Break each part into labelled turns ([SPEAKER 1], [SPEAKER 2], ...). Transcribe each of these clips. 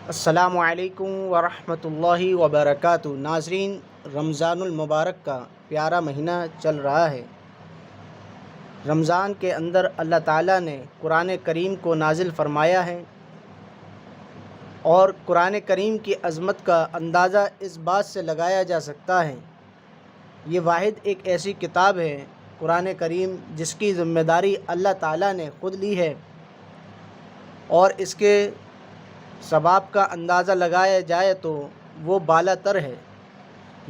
[SPEAKER 1] السلام علیکم ورحمۃ اللہ وبرکاتہ۔ ناظرین، رمضان المبارک کا پیارا مہینہ چل رہا ہے۔ رمضان کے اندر اللہ تعالیٰ نے قرآن کریم کو نازل فرمایا ہے، اور قرآن کریم کی عظمت کا اندازہ اس بات سے لگایا جا سکتا ہے، یہ واحد ایک ایسی کتاب ہے قرآن کریم جس کی ذمہ داری اللہ تعالیٰ نے خود لی ہے، اور اس کے ثواب کا اندازہ لگایا جائے تو وہ بالا تر ہے۔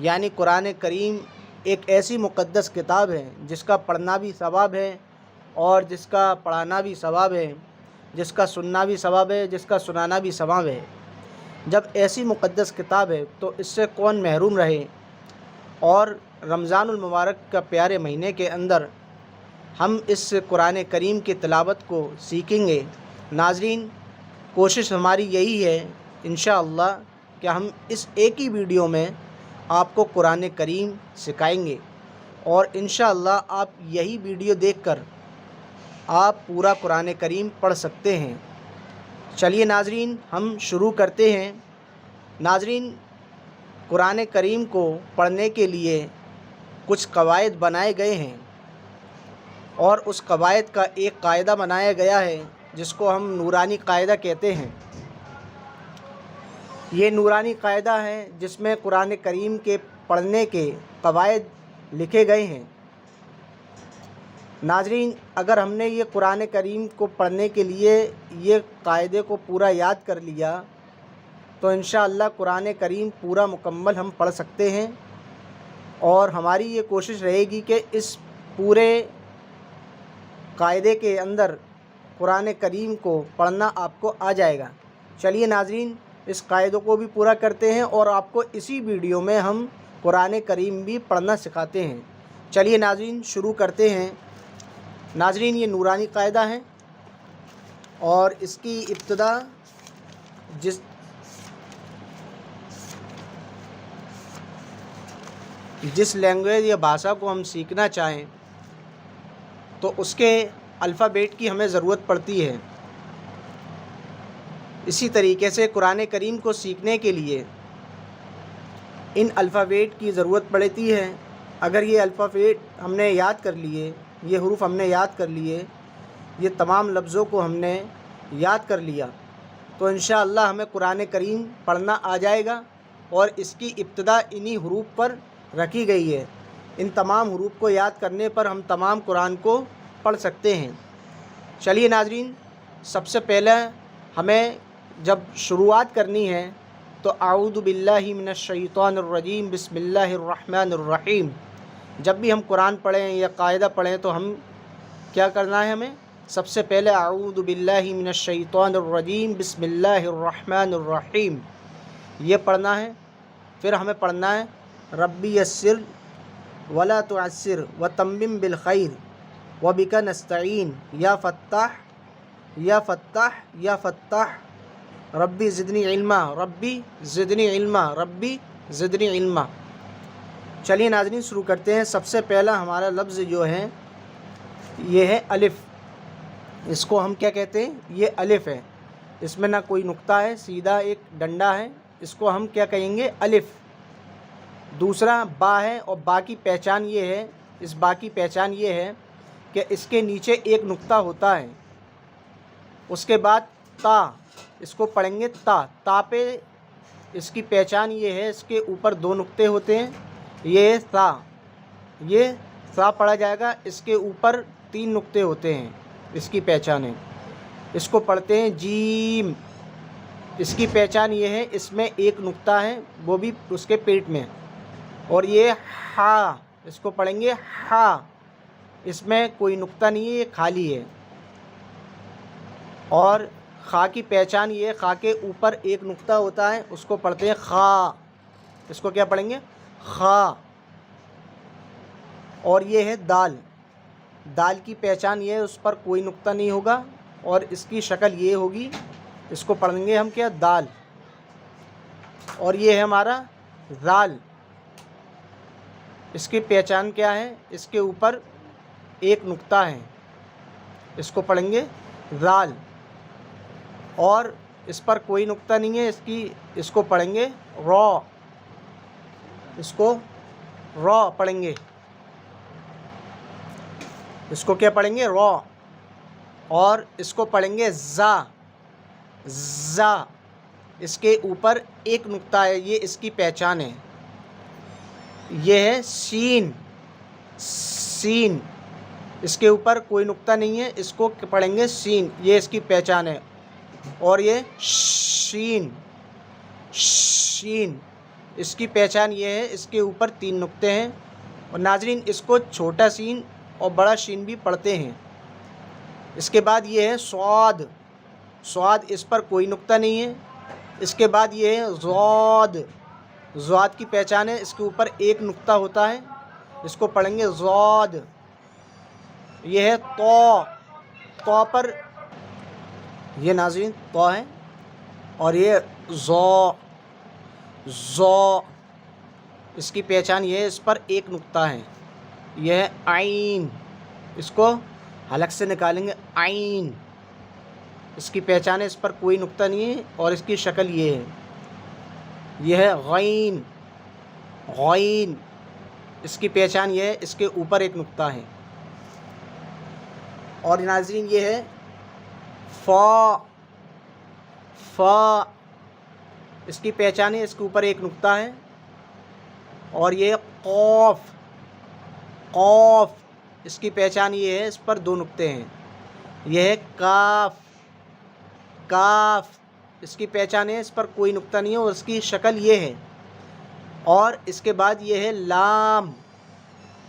[SPEAKER 1] یعنی قرآن کریم ایک ایسی مقدس کتاب ہے جس کا پڑھنا بھی ثواب ہے، اور جس کا پڑھانا بھی ثواب ہے، جس کا سننا بھی ثواب ہے، جس کا سنانا بھی ثواب ہے۔ جب ایسی مقدس کتاب ہے تو اس سے کون محروم رہے، اور رمضان المبارک کا پیارے مہینے کے اندر ہم اس قرآن کریم کی تلاوت کو سیکھیں گے۔ ناظرین، کوشش ہماری یہی ہے انشاءاللہ کہ ہم اس ایک ہی ویڈیو میں آپ کو قرآن کریم سکھائیں گے، اور انشاءاللہ آپ یہی ویڈیو دیکھ کر آپ پورا قرآن کریم پڑھ سکتے ہیں۔ چلیے ناظرین، ہم شروع کرتے ہیں۔ ناظرین، قرآن کریم کو پڑھنے کے لیے کچھ قواعد بنائے گئے ہیں، اور اس قواعد کا ایک قاعدہ بنایا گیا ہے جس کو ہم نورانی قاعدہ کہتے ہیں۔ یہ نورانی قاعدہ ہے جس میں قرآن کریم کے پڑھنے کے قواعد لکھے گئے ہیں۔ ناظرین، اگر ہم نے یہ قرآن کریم کو پڑھنے کے لیے یہ قاعدے کو پورا یاد کر لیا تو انشاءاللہ قرآن کریم پورا مکمل ہم پڑھ سکتے ہیں، اور ہماری یہ کوشش رہے گی کہ اس پورے قاعدے کے اندر قرآن کریم کو پڑھنا آپ کو آ جائے گا۔ چلیے ناظرین، اس قاعدے کو بھی پورا کرتے ہیں، اور آپ کو اسی ویڈیو میں ہم قرآن کریم بھی پڑھنا سکھاتے ہیں۔ چلیے ناظرین، شروع کرتے ہیں۔ ناظرین، یہ نورانی قاعدہ ہے، اور اس کی ابتدا جس لینگویج یا بھاشا کو ہم سیکھنا چاہیں تو اس کے الفابیٹ کی ہمیں ضرورت پڑتی ہے۔ اسی طریقے سے قرآن کریم کو سیکھنے کے لیے ان الفابیٹ کی ضرورت پڑتی ہے۔ اگر یہ الفابیٹ ہم نے یاد کر لیے، یہ حروف ہم نے یاد کر لیے، یہ تمام لفظوں کو ہم نے یاد کر لیا تو انشاءاللہ ہمیں قرآن کریم پڑھنا آ جائے گا، اور اس کی ابتدا انہی حروف پر رکھی گئی ہے۔ ان تمام حروف کو یاد کرنے پر ہم تمام قرآن کو پڑھ سکتے ہیں۔ چلیے ناظرین، سب سے پہلے ہمیں جب شروعات کرنی ہے تو اعوذ باللہ من الشیطان الرجیم بسم اللہ الرحمن الرحیم، جب بھی ہم قرآن پڑھیں یا قاعدہ پڑھیں تو ہم کیا کرنا ہے؟ ہمیں سب سے پہلے اعوذ باللہ من الشیطان الرجیم بسم اللہ الرحمن الرحیم یہ پڑھنا ہے۔ پھر ہمیں پڑھنا ہے ربی یسر ولا تعسر وتمم بالخیر وبک نستعین یا فتاح یا فتاح یا فتاح ربی زدنی علما ربی زدنی علما ربی زدنی علما۔ چلیے ناظرین، شروع کرتے ہیں۔ سب سے پہلا ہمارا لفظ جو ہے یہ ہے الف۔ اس کو ہم کیا کہتے ہیں؟ یہ الف ہے، اس میں نہ کوئی نقطہ ہے، سیدھا ایک ڈنڈا ہے، اس کو ہم کیا کہیں گے؟ الف۔ دوسرا با ہے، اور با کی پہچان یہ ہے، اس با کی پہچان یہ ہے کہ اس کے نیچے ایک نقطہ ہوتا ہے۔ اس کے بعد تا، اس کو پڑھیں گے تا۔ تا پہ اس کی پہچان یہ ہے، اس کے اوپر دو نقطے ہوتے ہیں، یہ سا، یہ سا پڑھا جائے گا، اس کے اوپر تین نقطے ہوتے ہیں، اس کی پہچان ہے۔ اس کو پڑھتے ہیں جیم، اس کی پہچان یہ ہے، اس میں ایک نقطہ ہے، وہ بھی اس کے پیٹ میں۔ اور یہ ہا، اس کو پڑھیں گے ہا، اس میں کوئی نقطہ نہیں ہے، یہ خالی ہے۔ اور خا کی پہچان یہ ہے، خا کے اوپر ایک نقطہ ہوتا ہے، اس کو پڑھتے ہیں خا، اس کو کیا پڑھیں گے؟ خا۔ اور یہ ہے دال۔ دال کی پہچان یہ ہے، اس پر کوئی نقطہ نہیں ہوگا، اور اس کی شکل یہ ہوگی، اس کو پڑھیں گے ہم کیا؟ دال۔ اور یہ ہے ہمارا زال، اس کی پہچان کیا ہے؟ اس کے اوپر ایک نقطہ ہے، اس کو پڑھیں گے زال۔ اور اس پر کوئی نقطہ نہیں ہے، اس کو پڑھیں گے را، اس کو را پڑھیں گے، اس کو کیا پڑھیں گے؟ را. اور اس کو پڑھیں گے زا. زا اس کے اوپر ایک نقطہ ہے، یہ اس کی پہچان ہے. یہ ہے سین. سین اس کے اوپر کوئی نقطہ نہیں ہے، اس کو پڑھیں گے سین، یہ اس کی پہچان ہے. اور یہ شین. شین اس کی پہچان یہ ہے، اس کے اوپر 3 نقطے ہیں. اور ناظرین اس کو چھوٹا سین اور بڑا شین بھی پڑھتے ہیں. اس کے بعد یہ ہے صاد. صاد اس پر کوئی نقطہ نہیں ہے. اس کے بعد یہ ہے ضاد. ضاد کی پہچان ہے، اس کے اوپر ایک نقطہ ہوتا ہے، اس کو پڑھیں گے ضاد. یہ ہے طا. طا پر یہ ناظرین طا ہے. اور یہ ضا. ضا اس کی پہچان یہ ہے، اس پر ایک نقطہ ہے. یہ ہے عین. اس کو حلق سے نکالیں گے عین. اس کی پہچان ہے، اس پر کوئی نقطہ نہیں ہے، اور اس کی شکل یہ ہے. یہ ہے غین. غین اس کی پہچان یہ ہے، اس کے اوپر ایک نقطہ ہے. اور ناظرین یہ ہے فا. فا اس کی پہچان ہے، اس کے اوپر ایک نقطہ ہے. اور یہ قاف. قاف اس کی پہچان یہ ہے، اس پر 2 نقطے ہیں. یہ ہے کاف. کاف اس کی پہچان ہے، اس پر کوئی نقطہ نہیں ہے، اور اس کی شکل یہ ہے. اور اس کے بعد یہ ہے لام.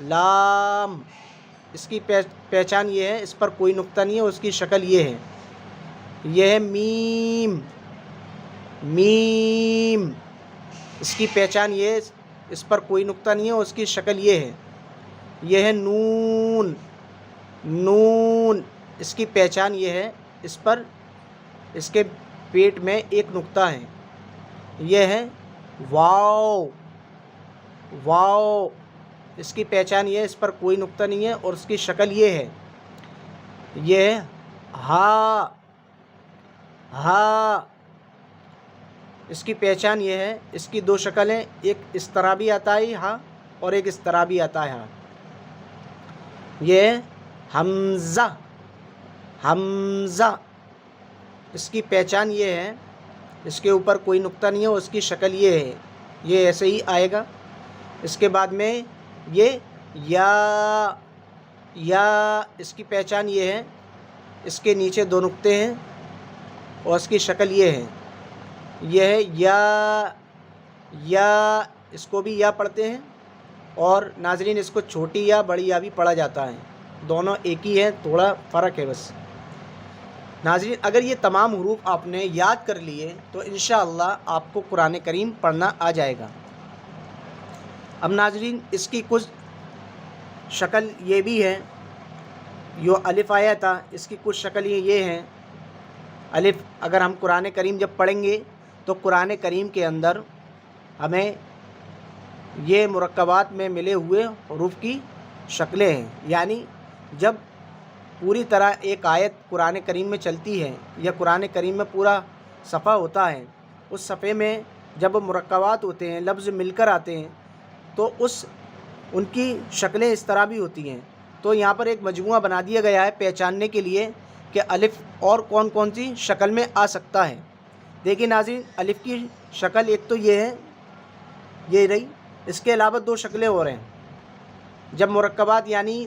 [SPEAKER 1] لام اس کی پہچان یہ ہے، اس پر کوئی نقطہ نہیں ہے، اور اس کی شکل یہ ہے. یہ ہے میم. میم اس کی پہچان یہ ہے، اس پر کوئی نقطہ نہیں ہے، اور اس کی شکل یہ ہے. یہ ہے نون. نون اس کی پہچان یہ ہے، اس پر اس کے پیٹ میں ایک نقطہ ہے. یہ ہے واو. واو اس کی پہچان یہ ہے، اس پر کوئی نقطہ نہیں ہے، اور اس کی شکل یہ ہے. یہ ہے ہا. ہا اس کی پہچان یہ ہے، اس کی 2 شکل ہیں، ایک اس طرح بھی آتا ہے ہا، اور ایک اس طرح بھی آتا ہے ہا. یہ ہے حمزہ. حمزہ اس کی پہچان یہ ہے، اس کے اوپر کوئی نقطہ نہیں ہے، اور اس کی شکل یہ ہے. یہ ایسے ہی آئے گا. اس کے بعد میں یہ یا. یا اس کی پہچان یہ ہے، اس کے نیچے 2 نقطے ہیں، اور اس کی شکل یہ ہے. یہ ہے یا. یا اس کو بھی یا پڑھتے ہیں. اور ناظرین اس کو چھوٹی یا بڑی یا بھی پڑھا جاتا ہے، دونوں ایک ہی ہے، تھوڑا فرق ہے بس. ناظرین اگر یہ تمام حروف آپ نے یاد کر لیے تو انشاءاللہ آپ کو قرآن کریم پڑھنا آ جائے گا. اب ناظرین اس کی کچھ شکل یہ بھی ہے، جو الف آیا تھا اس کی کچھ شکل یہ ہے. الف اگر ہم قرآن کریم جب پڑھیں گے تو قرآن کریم کے اندر ہمیں یہ مرکبات میں ملے ہوئے حروف کی شکلیں ہیں. یعنی جب پوری طرح ایک آیت قرآن کریم میں چلتی ہے، یا قرآن کریم میں پورا صفحہ ہوتا ہے، اس صفحے میں جب مرکبات ہوتے ہیں، لفظ مل کر آتے ہیں، تو ان کی شکلیں اس طرح بھی ہوتی ہیں. تو یہاں پر ایک مجموعہ بنا دیا گیا ہے پہچاننے کے لیے کہ الف اور کون کون سی شکل میں آ سکتا ہے. دیکھیں ناظرین الف کی شکل ایک تو یہ ہے، یہ رہی. اس کے علاوہ 2 شکلیں اور ہیں. جب مرکبات یعنی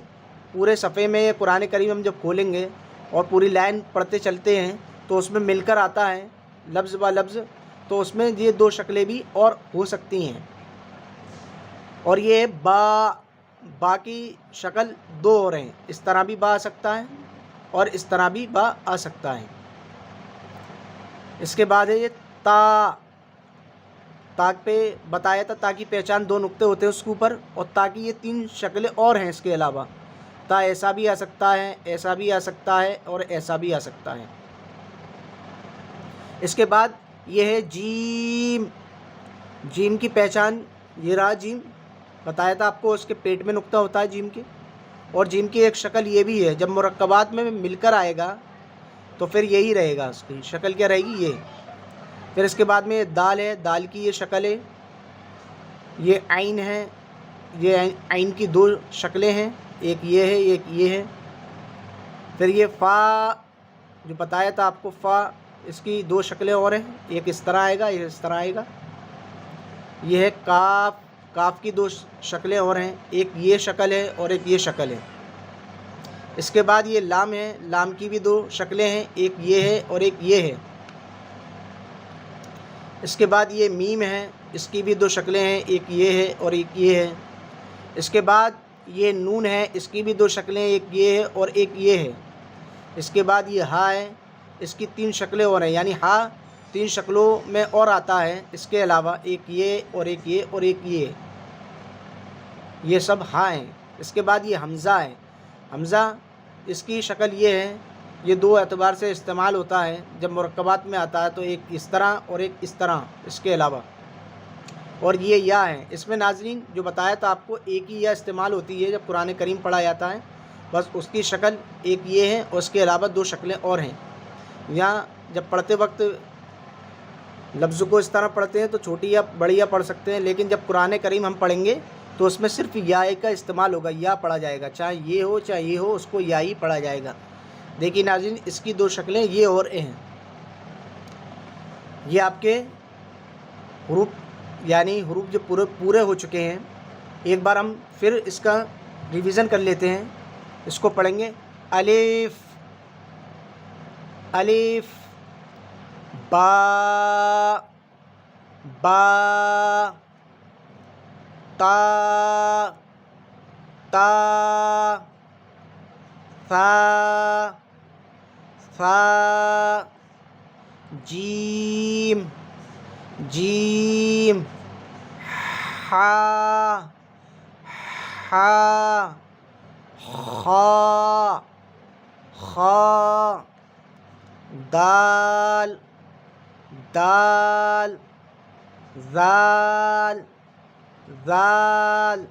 [SPEAKER 1] پورے صفحے میں قرآن کریم ہم جب کھولیں گے اور پوری لائن پڑھتے چلتے ہیں تو اس میں مل کر آتا ہے لفظ با لفظ، تو اس میں یہ 2 شکلیں بھی اور ہو سکتی ہیں. اور یہ با. با کی شکل 2 اور ہیں. اس طرح بھی با آ سکتا ہے، اور اس طرح بھی با آ سکتا ہے. اس کے بعد ہے یہ تا. تا پہ بتایا تھا تا کی پہچان 2 نقطے ہوتے ہیں اس کے اوپر، اور تا کی یہ 3 شکلیں اور ہیں اس کے علاوہ. تا ایسا بھی آ سکتا ہے، ایسا بھی آ سکتا ہے، اور ایسا بھی آ سکتا ہے. اس کے بعد یہ ہے جیم. جیم کی پہچان یہ رہا. جیم بتایا تھا آپ کو، اس کے پیٹ میں نقطہ ہوتا ہے جیم کے. اور جیم کی ایک شکل یہ بھی ہے، جب مرکبات میں مل کر آئے گا تو پھر یہی رہے گا. اس کی شکل کیا رہے گی؟ یہ پھر اس کے بعد میں دال ہے، دال کی یہ شکل ہے، یہ عین ہے، یہ عین کی دو شکلیں ہیں، ایک یہ ہے ایک یہ ہے۔ پھر یہ فا جو بتایا تھا آپ کو، فا اس کی دو شکلیں اور ہیں، ایک اس طرح آئے گا ایک اس طرح آئے گا۔ یہ ہے کاف، کاف کی دو شکلیں اور ہیں، ایک یہ شکل ہے اور ایک یہ شکل ہے۔ اس کے بعد یہ لام ہے، لام کی بھی دو شکلیں ہیں، ایک یہ ہے اور ایک یہ ہے۔ اس کے بعد یہ میم ہے، اس کی بھی دو شکلیں ہیں، ایک یہ ہے اور ایک یہ ہے۔ اس کے بعد یہ نون ہے، اس کی بھی دو شکلیں، ایک یہ ہے اور ایک یہ ہے۔ اس کے بعد یہ ہا ہے، اس کی تین شکلیں اور ہیں، یعنی ہا تین شکلوں میں اور آتا ہے اس کے علاوہ، ایک یہ اور ایک یہ اور ایک یہ سب ہا ہیں۔ اس کے بعد یہ حمزہ ہے، حمزہ اس کی شکل یہ ہے، یہ دو اعتبار سے استعمال ہوتا ہے، جب مرکبات میں آتا ہے تو ایک اس طرح اور ایک اس طرح اس کے علاوہ۔ اور یہ یا ہے، اس میں ناظرین جو بتایا تھا آپ کو، ایک ہی یا استعمال ہوتی ہے جب قرآن کریم پڑھا جاتا ہے، بس اس کی شکل ایک یہ ہے اور اس کے علاوہ دو شکلیں اور ہیں۔ یہاں جب پڑھتے وقت لفظ کو اس طرح پڑھتے ہیں تو چھوٹی یا بڑی یا پڑھ سکتے ہیں، لیکن جب قرآن کریم ہم پڑھیں گے تو اس میں صرف یا کا استعمال ہوگا، یا پڑھا جائے گا، چاہے یہ ہو چاہے یہ ہو، اس کو یا ہی پڑھا جائے گا۔ دیکھیے ناظرین، اس کی دو شکلیں یہ اور اے ہیں۔ یہ آپ کے حروف، یعنی حروف جو پورے ہو چکے ہیں، ایک بار ہم پھر اس کا ریویژن کر لیتے ہیں۔ اس کو پڑھیں گے، الف الف، با با، تا تا، ثا ثا، جیم جیم، حا حا، خا خا، دال دال، ذال ذال،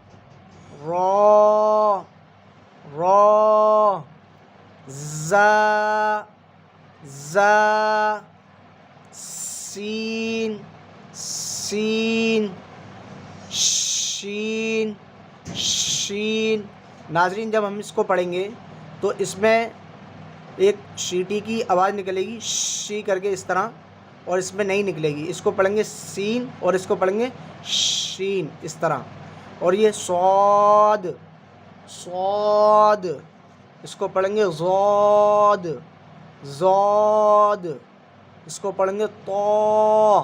[SPEAKER 1] را را، زا زا، سین سین، شین شین۔ ناظرین جب ہم اس کو پڑھیں گے تو اس میں ایک شیٹی کی آواز نکلے گی، شی کر کے اس طرح، اور اس میں نہیں نکلے گی۔ اس کو پڑھیں گے سین اور اس کو پڑھیں گے شین اس طرح۔ اور یہ صاد صاد، اس کو پڑھیں گے زاد زاد، اس کو پڑھیں گے طا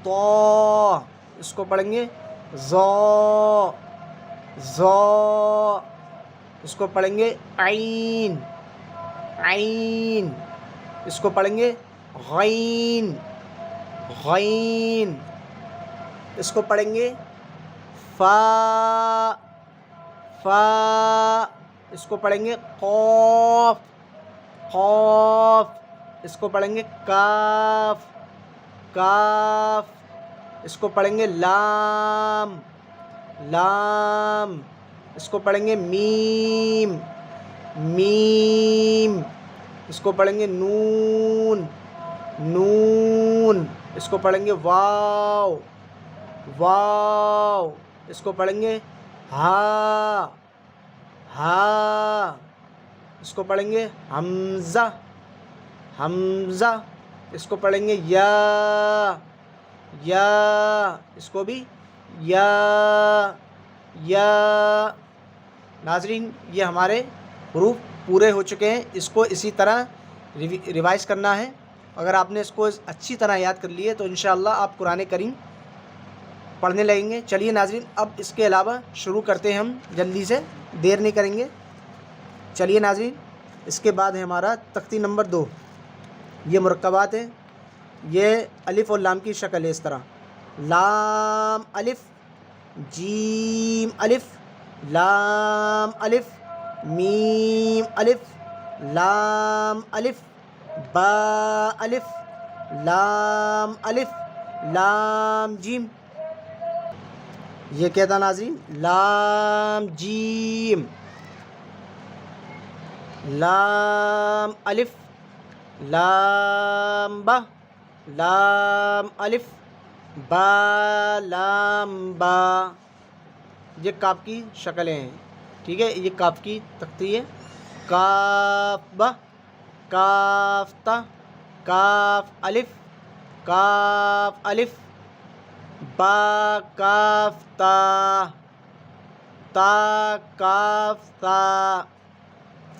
[SPEAKER 1] طا، اس کو پڑھیں گے زا زا، اس کو پڑھیں گے عین عین، اس کو پڑھیں گے غین غین، اس کو پڑھیں گے فا فا، اس کو پڑھیں گے قاف قاف، اس کو پڑھیں گے کاف کاف، اس کو پڑھیں گے لام لام، اس کو پڑھیں گے میم میم، اس کو پڑھیں گے نون نون، اس کو پڑھیں گے واو واو، اس کو پڑھیں گے ہا ہا، اس کو پڑھیں گے حمزہ حمزہ، اس کو پڑھیں گے یا یا، اس کو بھی یا یا۔ ناظرین یہ ہمارے حروف پورے ہو چکے ہیں، اس کو اسی طرح ریوائز کرنا ہے۔ اگر آپ نے اس کو اچھی طرح یاد کر لیے تو انشاءاللہ آپ قرآن کریم پڑھنے لگیں گے۔ چلیے ناظرین اب اس کے علاوہ شروع کرتے ہیں، ہم جلدی سے، دیر نہیں کریں گے۔ چلیے ناظرین، اس کے بعد ہے ہمارا تختی نمبر 2۔ یہ مرکبات ہیں، یہ الف اور لام کی شکل ہے اس طرح، لام الف، جیم الف، لام الف، میم الف، لام الف، با الف، لام الف، لام جیم۔ یہ کیا تھا ناظرین؟ لام جیم، لام الف، لام با، لام الف، با لام با، یہ کاف کی شکلیں ہیں، ٹھیک ہے، یہ کاف کی تختی ہے. کاف با، کاف تا، کاف الف، کاف الف، با کاف تا، تا کاف تا،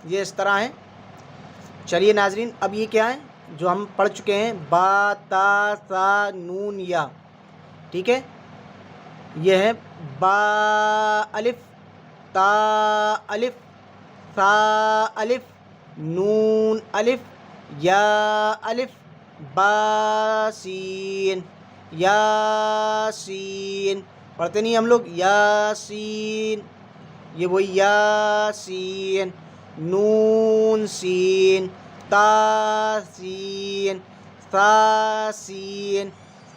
[SPEAKER 1] یہ اس طرح ہیں. چلیے ناظرین، اب یہ کیا ہے جو ہم پڑھ چکے ہیں، با تا سا نون یا، ٹھیک ہے، یہ ہے با الف، تا الف، سا الف، نون الف، یا الف، با سین، یا سین. پڑھتے نہیں ہم لوگ، یا سین، یہ وہی یا سین. نون سین، تا سین، سا سین،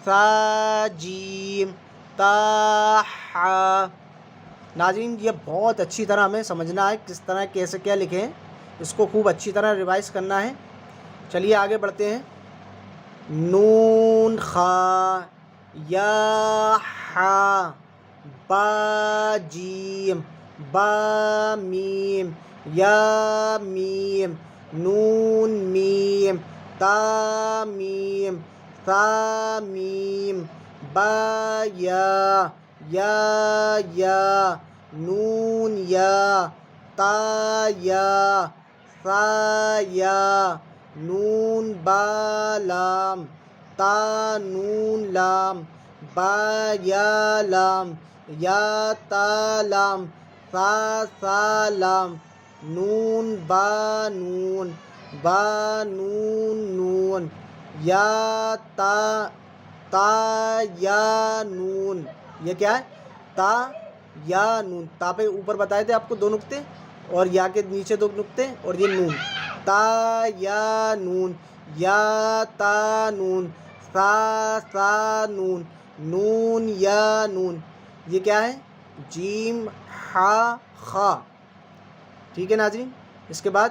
[SPEAKER 1] سا جیم، تا حا. ناظرین، یہ بہت اچھی طرح ہمیں سمجھنا ہے کس طرح کیسے کیا لکھیں ہیں، اس کو خوب اچھی طرح ریوائز کرنا ہے. چلیے آگے بڑھتے ہیں. نون خا، یا حا، با جیم، با میم، یا میم، نون میم، تا میم، ثا میم، با یا، یا، نون یا، تا یا، ثا یا، نون با لام، تا نون لام، با یا لام، یا تا لام، سا لام، نون با نون، با نون نون، یا تا یا نون. یہ کیا ہے؟ تا یا نون. تا پہ اوپر بتائے تھے آپ کو 2 نقطے، اور یا کے نیچے 2 نقطے، اور یہ نون. تا یا نون، یا تا نون، سا نون، نون یا نون. یہ کیا ہے؟ جیم ہا خا، ٹھیک ہے ناظرین. اس کے بعد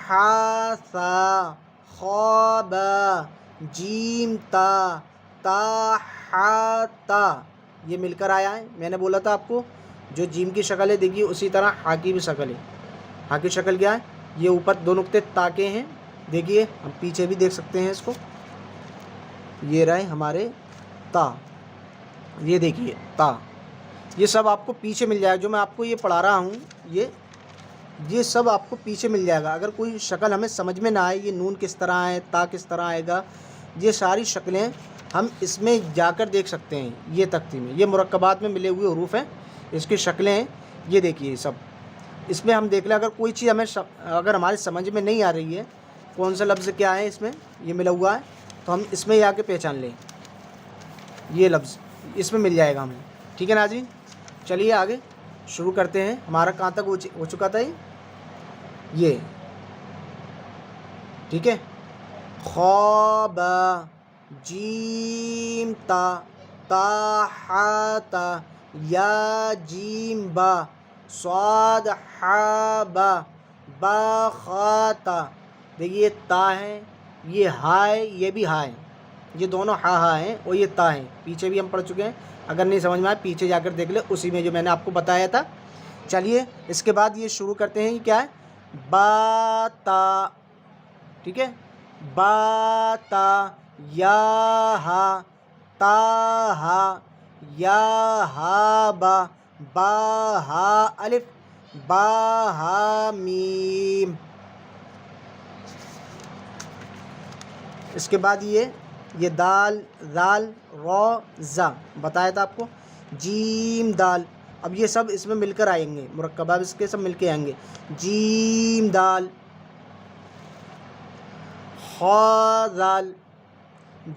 [SPEAKER 1] ہا سا، خا با، جیم تا، تا ہا تا. یہ مل کر آیا ہے. میں نے بولا تھا آپ کو جو جیم کی شکل ہے دیکھیے اسی طرح ہا کی بھی شکل ہے. ہا کی شکل کیا ہے؟ یہ اوپر 2 نقطے تا کے ہیں، دیکھیے ہم پیچھے بھی دیکھ سکتے ہیں اس کو. یہ رہے ہمارے تا، یہ دیکھیے تا. یہ سب آپ کو پیچھے مل جائے گا، جو میں آپ کو یہ پڑھا رہا ہوں یہ سب آپ کو پیچھے مل جائے گا. اگر کوئی شکل ہمیں سمجھ میں نہ آئے، یہ نون کس طرح آئے، تا کس طرح آئے گا، یہ ساری شکلیں ہم اس میں جا کر دیکھ سکتے ہیں. یہ تختی میں یہ مرکبات میں ملے ہوئے حروف ہیں، اس کی شکلیں ہیں. یہ دیکھیے یہ سب اس میں ہم دیکھ لیں. اگر کوئی چیز ہمیں اگر ہمارے سمجھ میں نہیں آ رہی ہے، کون سا لفظ کیا ہے اس میں یہ ملا ہوا ہے، تو ہم اس میں جا کے پہچان لیں. یہ لفظ اس میں مل جائے گا ہمیں، ٹھیک ہے ناظرین. چلیے آگے شروع کرتے ہیں. ہمارا کہاں تک ہو چکا تھا یہ ٹھیک ہے. خا با، جیم تا، تا حا تا، یا جیم با، صاد حا با، با خا تا. دیکھیے تا ہے، یہ ہا ہے، یہ بھی ہا ہے، یہ دونوں ہا ہیں، اور یہ تا ہیں. پیچھے بھی ہم پڑھ چکے ہیں، اگر نہیں سمجھ میں آئے پیچھے جا کر دیکھ لیں اسی میں جو میں نے آپ کو بتایا تھا. چلیے اس کے بعد یہ شروع کرتے ہیں. یہ کیا ہے؟ با تا، ٹھیک ہے، با تا، یا ہا، تا ہا، یا ہا با، با ہا الف، با ہا میم. اس کے بعد یہ دال، زال، را، زا بتایا تھا آپ کو. جیم دال. اب یہ سب اس میں مل کر آئیں گے، مرکبات اس کے سب مل کے آئیں گے. جیم دال، خا زال،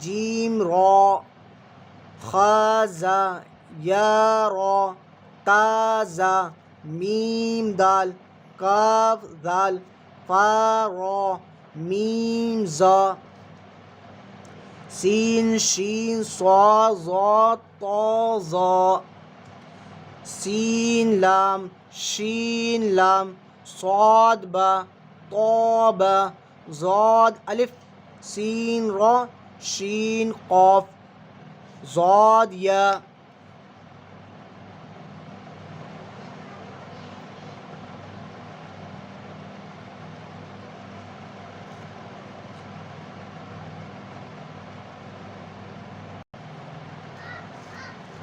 [SPEAKER 1] جیم را، خا زا، یا را، تا زا، میم دال، کاف زال، فا را، میم زا، سین شین، صا زا، تا زا، سین لام، شین لام، صاد با، تا با، زاد الف، سین را، شین قاف ضاد یا.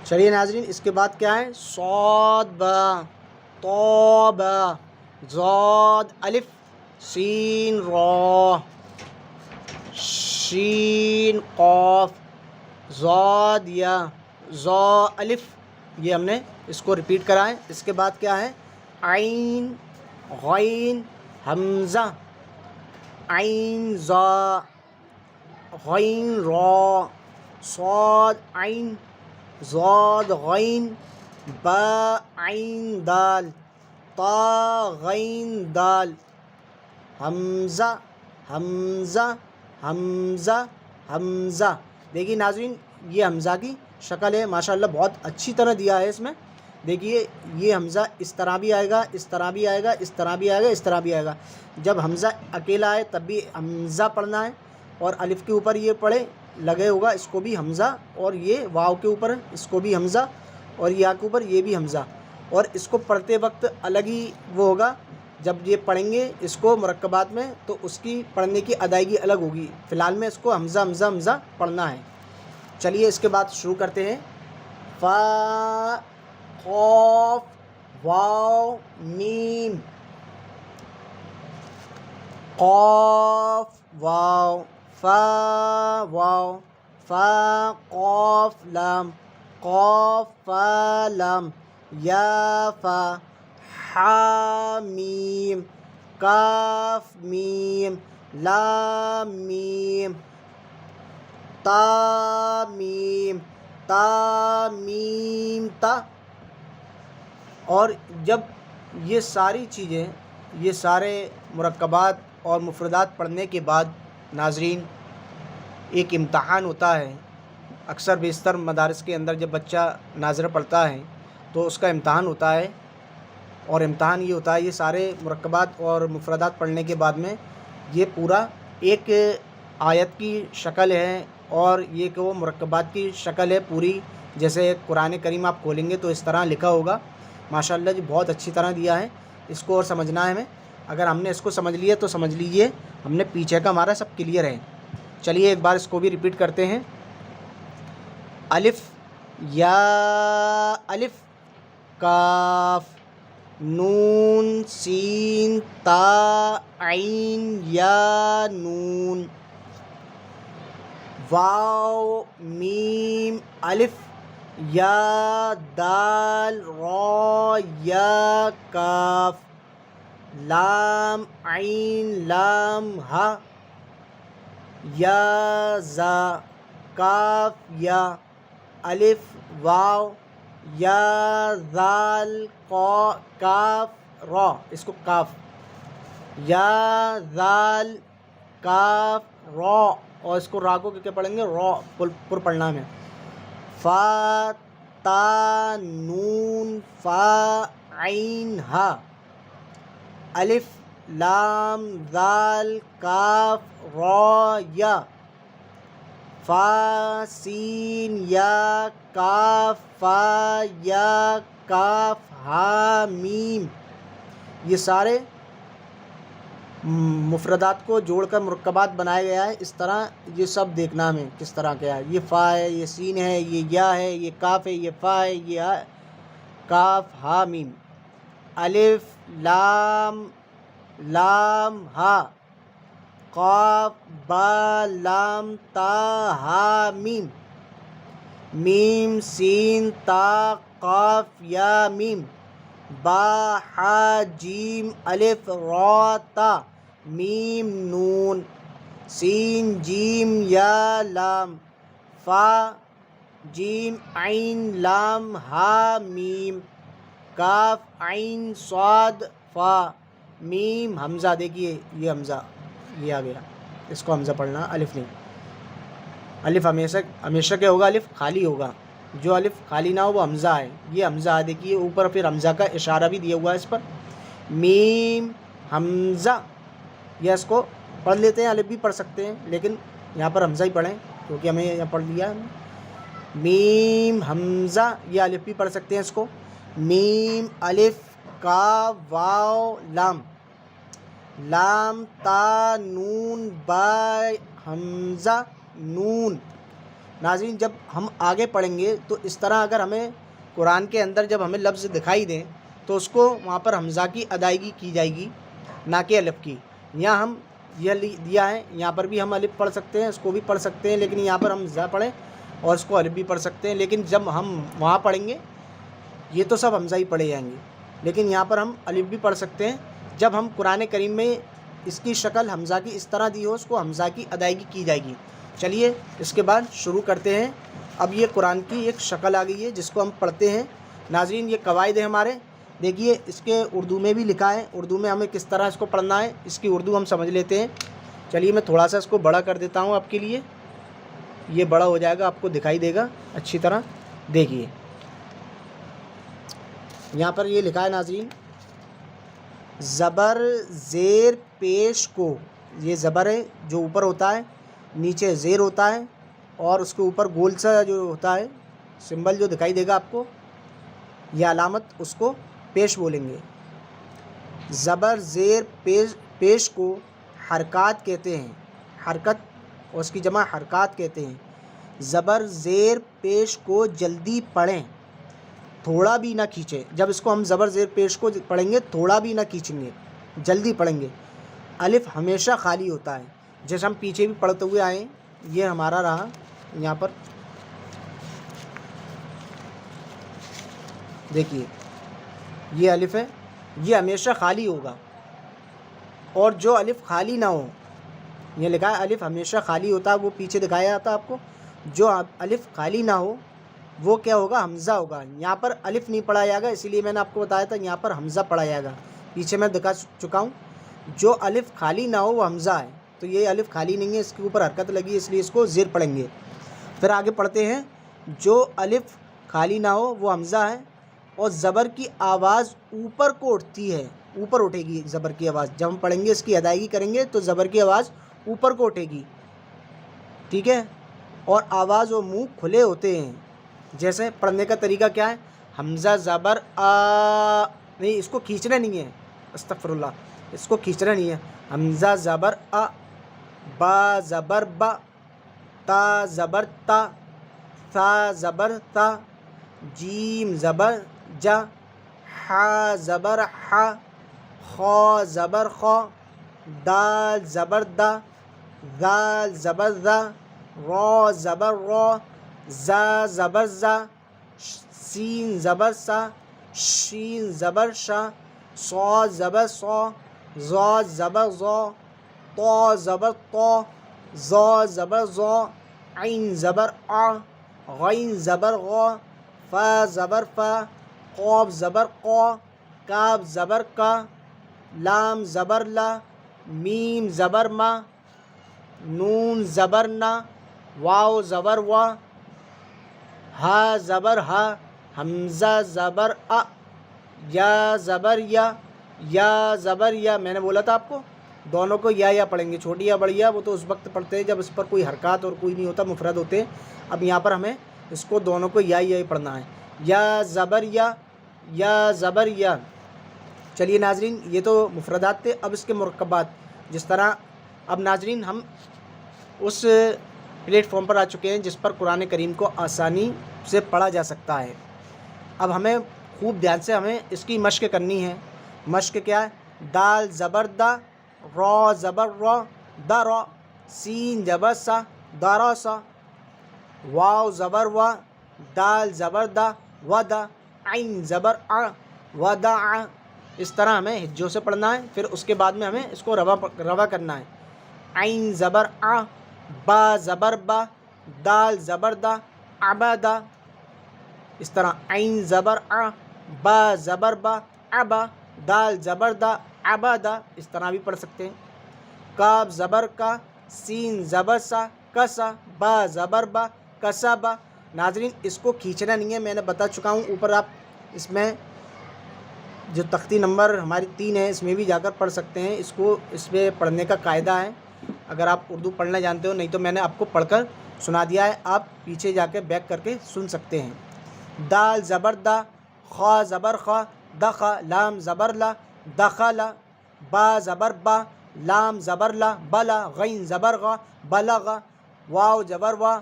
[SPEAKER 1] چلیے ناظرین اس کے بعد کیا ہے؟ صاد با طا با ضاد الف سین را شین قاف ضاد یا ضا الف. یہ ہم نے اس کو ریپیٹ کرا ہے. اس کے بعد کیا ہے؟ عین غین حمزہ عین ضا غین را صاد عین ضاد غین با عین دال طا غین دال حمزہ حمزہ حمزہ حمزہ. دیکھیے ناظرین یہ حمزہ کی شکل ہے ماشاءاللہ بہت اچھی طرح دیا ہے. اس میں دیکھیے یہ حمزہ اس طرح بھی آئے گا, اس طرح بھی آئے گا, اس طرح بھی آئے گا, اس طرح بھی آئے گا. جب حمزہ اکیلا آئے تب بھی حمزہ پڑھنا ہے, اور الف کے اوپر یہ پڑھے لگے ہوگا اس کو بھی حمزہ, اور یہ واو کے اوپر اس کو بھی حمزہ, اور یا کے اوپر یہ بھی حمزہ. اور اس کو پڑھتے وقت الگ ہی وہ ہوگا. جب یہ پڑھیں گے اس کو مرکبات میں تو اس کی پڑھنے کی ادائیگی الگ ہوگی. فی الحال میں اس کو حمزہ حمزہ حمزہ پڑھنا ہے. چلیے اس کے بعد شروع کرتے ہیں. فا قاف واو میم قاف واو فا واو فا قاف لام قاف فا لام یا فا حا میم کاف میم لام میم تا میم تا میم تا. اور جب یہ ساری چیزیں یہ سارے مرکبات اور مفردات پڑھنے کے بعد ناظرین ایک امتحان ہوتا ہے. اکثر بیشتر مدارس کے اندر جب بچہ ناظرہ پڑھتا ہے تو اس کا امتحان ہوتا ہے, اور امتحان یہ ہوتا ہے یہ سارے مرکبات اور مفردات پڑھنے کے بعد میں یہ پورا ایک آیت کی شکل ہے, اور یہ کہ وہ مرکبات کی شکل ہے پوری. جیسے قرآن کریم آپ کھولیں گے تو اس طرح لکھا ہوگا. ماشاءاللہ جی بہت اچھی طرح دیا ہے. اس کو اور سمجھنا ہے ہمیں. اگر ہم نے اس کو سمجھ لیا تو سمجھ لیجئے ہم نے پیچھے کا ہمارا سب کلیئر ہے. چلیے ایک بار اس کو بھی ریپیٹ کرتے ہیں. الف یا الف کاف نون سین تا عین یا نون واو میم الف یا دال را یا کاف لام عین لام ہا یا زا کاف یا الف واو یا زال کاف را. اس کو کاف یا زال کاف را, اور اس کو را کو کیا پڑھیں گے؟ را پر پڑھنا میں. فا تا نون فا عین ہا الف لام ذال کاف را یا فا سین یا کاف فا یا کاف ہا میم. یہ سارے مفردات کو جوڑ کر مرکبات بنایا گیا ہے. اس طرح یہ سب دیکھنا ہمیں کس طرح کیا ہے. یہ فا ہے, یہ سین ہے, یہ یا ہے, یہ کاف ہے, یہ فا ہے, یہ کاف ہا میم. الف لام لام ہا قاف با لام تا ہا میم میم سین تا قاف یا میم با حا جیم الف را تا میم نون سین جیم یا لام فا جیم عین لام ہا میم کاف عین صاد فا میم حمزہ. دیکھیے یہ حمزہ یہ آ گیا, اس کو حمزہ پڑھنا, الف نہیں. الف ہمیشہ کیا ہوگا؟ الف خالی ہوگا. جو الف خالی نہ ہو وہ حمزہ ہے. یہ حمزہ ہے, دیکھیے اوپر پھر حمزہ کا اشارہ بھی دیا ہوا ہے اس پر. میم حمزہ, یہ اس کو پڑھ لیتے ہیں, الف بھی پڑھ سکتے ہیں لیکن یہاں پر حمزہ ہی پڑھیں. کیونکہ ہمیں یہاں پڑھ لیا ہے. میم حمزہ، یہ الف بھی پڑھ سکتے ہیں اس کو. میم الف کاف واو لام، لام تا نون با حمزہ نون. ناظرین جب ہم آگے پڑھیں گے تو اس طرح اگر ہمیں قرآن کے اندر جب ہمیں لفظ دکھائی دیں تو اس کو وہاں پر حمزہ کی ادائیگی کی جائے گی، نہ کہ الف کی. یہاں ہم یہ دیا ہے، یہاں پر بھی ہم الف پڑھ سکتے ہیں، اس کو بھی پڑھ سکتے ہیں، لیکن یہاں پر ہم حمزہ پڑھیں اور اس کو الف بھی پڑھ سکتے ہیں. لیکن جب ہم وہاں پڑھیں گے یہ تو سب حمزہ ہی پڑھے جائیں گے، لیکن یہاں پر ہم الف بھی پڑھ سکتے ہیں. جب ہم قرآن کریم میں اس کی شکل حمزہ کی اس طرح دی ہو، اس کو حمزہ کی ادائیگی کی جائے گی. چلیے اس کے بعد شروع کرتے ہیں. اب یہ قرآن کی ایک شکل آ گئی ہے جس کو ہم پڑھتے ہیں. ناظرین یہ قواعد ہیں ہمارے، دیکھیے اس کے اردو میں بھی لکھا ہے، اردو میں ہمیں کس طرح اس کو پڑھنا ہے اس کی اردو ہم سمجھ لیتے ہیں. چلیے میں تھوڑا سا اس کو بڑا کر دیتا ہوں آپ کے لیے، یہ بڑا ہو جائے گا، آپ کو دکھائی دے گا اچھی طرح. دیکھیے یہاں پر یہ لکھا ہے ناظرین، زبر زیر پیش کو. یہ زبر ہے جو اوپر ہوتا ہے، نیچے زیر ہوتا ہے، اور اس کے اوپر گول سا جو ہوتا ہے سمبل جو دکھائی دے گا آپ کو، یہ علامت، اس کو پیش بولیں گے. زبر زیر پیش کو حرکات کہتے ہیں، حرکت اور اس کی جمع حرکات کہتے ہیں. زبر زیر پیش کو جلدی پڑھیں، تھوڑا بھی نہ کھینچیں. جب اس کو ہم زبر زیر پیش کو پڑھیں گے تھوڑا بھی نہ کھینچیں گے، جلدی پڑھیں گے. الف ہمیشہ خالی ہوتا ہے، جیسے ہم پیچھے بھی پڑھتے ہوئے آئے ہیں. یہ ہمارا رہا یہاں پر، دیکھیے یہ الف ہے، یہ ہمیشہ خالی ہوگا. اور جو الف خالی نہ ہو، یہ لکھا ہے الف ہمیشہ خالی ہوتا ہے، وہ پیچھے دکھایا جاتا ہے آپ کو. جو الف خالی نہ ہو وہ کیا ہوگا؟ حمزہ ہوگا. یہاں پر الف نہیں پڑھا جائے گا، اسی لیے میں نے آپ کو بتایا تھا یہاں پر حمزہ پڑھا جائے گا. پیچھے میں دکھا چکا ہوں، جو الف خالی نہ ہو وہ حمزہ ہے. تو یہ الف خالی نہیں ہے، اس کے اوپر حرکت لگی ہے، اس لیے اس کو زیر پڑھیں گے. پھر آگے پڑھتے ہیں، جو الف خالی نہ ہو وہ حمزہ ہے، اور زبر کی آواز اوپر کو اٹھتی ہے، اوپر اٹھے گی زبر کی آواز. جب ہم پڑھیں گے اس کی ادائیگی کریں گے تو زبر کی آواز اوپر کو اٹھے گی، ٹھیک ہے. اور آواز و منہ کھلے ہوتے ہیں. جیسے پڑھنے کا طریقہ کیا ہے؟ حمزہ زبر آ، نہیں اس کو کھینچنا نہیں ہے، استغفر اللہ، اس کو کھینچنا نہیں ہے. حمزہ زبر آ، با زبر با، تا زبر تا، ثا زبر تا، جیم زبر جا، حا زبر حا، خا زبر خا، دال زبر دا، ذال زبر ذا، را زبر را، زا زبر زا، سین زبر سا، شین زبر شا، صاد زبر صا، زا زبر زا، طا زبر طا، زا زبر زا، عین زبر آ، غین زبر غا، فا زبر فا، قاف زبر قا، کاف زبر کا، لام زبر لا، میم زبر ما، نون زبر نا، واو زبر وا، ہا زبر ہا، حمزہ زبر ا، یا زبر یا زبر یا. میں نے بولا تھا آپ کو دونوں کو یا پڑھیں گے، چھوٹی یا بڑی یا وہ تو اس وقت پڑھتے ہیں جب اس پر کوئی حرکات اور کوئی نہیں ہوتا، مفرد ہوتے ہیں. اب یہاں پر ہمیں اس کو دونوں کو یا ہی پڑھنا ہے. یا زبر یا زبر یا. چلیے ناظرین یہ تو مفردات تھے. اب اس کے مرکبات، جس طرح اب ناظرین ہم اس پلیٹ فارم پر آ چکے ہیں جس پر قرآن کریم کو آسانی سے پڑھا جا سکتا ہے. اب ہمیں خوب دھیان سے ہمیں اس کی مشق کرنی ہے. مشق کیا ہے؟ دال زبر دا، را زبر را، دا را، سین زبر سا، دارا سا، واو زبر وا، دال زبر دا، ودا، عین زبر آ، ودا. اس طرح ہمیں ہجوں سے پڑھنا ہے. پھر اس کے بعد میں ہمیں اس کو روا کرنا ہے. عین زبر آ، با زبر با، دال زبر دا، عبدا. اس طرح عین زبر آ، با زبر با، عبا، دال زبر دا، عبدا. اس طرح بھی پڑھ سکتے ہیں. کاف زبر کا، سین زبر سا، کسا، با زبر با، کسبا. ناظرین اس کو کھینچنا نہیں ہے، میں نے بتا چکا ہوں. اوپر آپ اس میں جو تختی نمبر ہماری 3 ہے اس میں بھی جا کر پڑھ سکتے ہیں. اس میں پڑھنے کا قاعدہ ہے، اگر آپ اردو پڑھنا جانتے ہو، نہیں تو میں نے آپ کو پڑھ کر سنا دیا ہے، آپ پیچھے جا کے بیک کر کے سن سکتے ہیں۔ دال زبر دا، خا زبر خا، دخا، لام زبر لا، دخل، با زبر با، لام زبر لا، بلا، غین زبر غا، بلغ، واو زبر وا،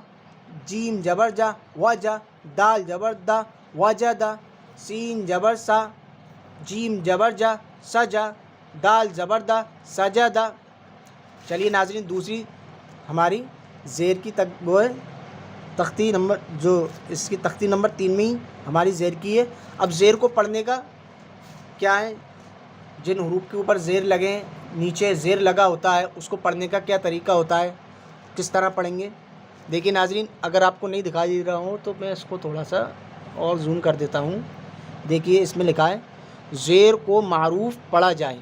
[SPEAKER 1] جیم زبر جا، وجا، دال زبر دا، وجدا، سین زبر سا، جیم زبر جا، سجا، دال زبر دا، سجدا۔ چلیے ناظرین، دوسری ہماری زیر کی وہ ہے تختی نمبر، جو اس کی تختی نمبر 3 میں ہی ہماری زیر کی ہے۔ اب زیر کو پڑھنے کا کیا ہے، جن حروف کے اوپر زیر لگے، نیچے زیر لگا ہوتا ہے، اس کو پڑھنے کا کیا طریقہ ہوتا ہے، کس طرح پڑھیں گے۔ دیکھیے ناظرین، اگر آپ کو نہیں دکھائی دے رہا ہوں تو میں اس کو تھوڑا سا اور زوم کر دیتا ہوں۔ دیکھیے اس میں لکھا ہے زیر کو معروف پڑھا جائے،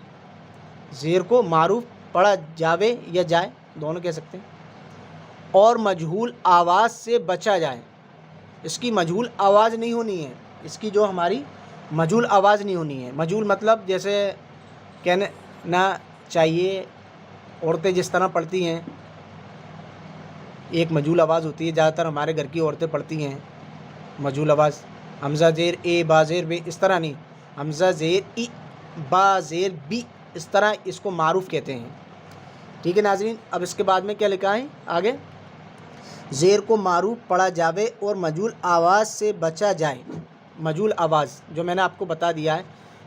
[SPEAKER 1] زیر کو معروف پڑھا جاوے یا جائے، دونوں کہہ سکتے ہیں، اور مجہول آواز سے بچا جائے۔ اس کی مجہول آواز نہیں ہونی ہے، اس کی جو ہماری مجہول آواز نہیں ہونی ہے۔ مجہول مطلب جیسے کہنا چاہیے، عورتیں جس طرح پڑھتی ہیں، ایک مجہول آواز ہوتی ہے، زیادہ تر ہمارے گھر کی عورتیں پڑھتی ہیں مجہول آواز، حمزہ زیر اے با زیر بے، اس طرح نہیں، حمزہ زیر ای با زیر بی، اس طرح اس کو معروف کہتے ہیں۔ ٹھیک ہے ناظرین، اب اس کے بعد میں کیا لکھا ہے آگے، زیر کو معروف پڑھا جاوے اور مجہول آواز سے بچا جائے۔ مجہول آواز جو میں نے آپ کو بتا دیا ہے،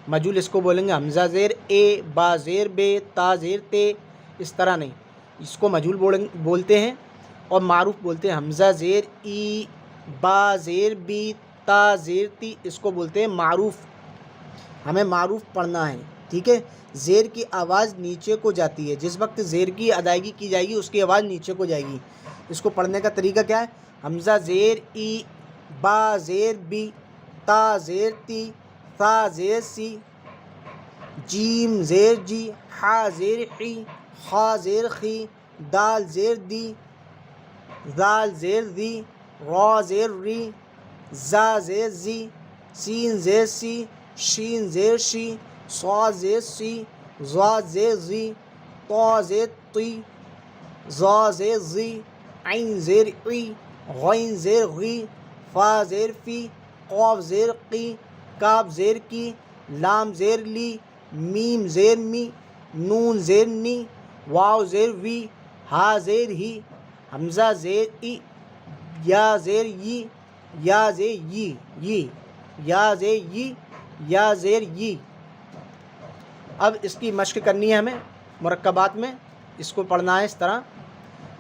[SPEAKER 1] مجہول اس کو بولیں گے حمزہ زیر اے با زیر بے تا زیر تے، اس طرح نہیں، اس کو مجہول بولتے ہیں، اور معروف بولتے ہیں حمزہ زیر ای با زیر بی تا زیر تی، اس کو بولتے ہیں معروف۔ ہمیں معروف پڑھنا ہے، ٹھیک ہے۔ زیر کی آواز نیچے کو جاتی ہے، جس وقت زیر کی ادائیگی کی جائے گی اس کی آواز نیچے کو جائے گی۔ اس کو پڑھنے کا طریقہ کیا ہے، حمزہ زیر ای با زیر بی تا زیر تی ثا زیر سی، جیم زیر جی، حا زیر حی، خا زیر خی، دال زیر دی، زال زیر زی، را زیر ری، زا زیر زی، سین زیر سی، شین زیر شی، صا زیر سی، زا زیر زی، طا زیر طی، زا زیر زی، عین زیر عی، غین زیر غی، فا زیر فی، قاف زیر قی، کاف زیر کی، لام زیر لی، میم زیر می، نون زیر نی، واو زیر وی، ہا زیر ہی، حمزہ زیر ای، یا زیر ی، یا زیر ی، یا زیر ی، یا زیر ی۔ اب اس کی مشق کرنی ہے ہمیں مرکبات میں، اس کو پڑھنا ہے اس طرح،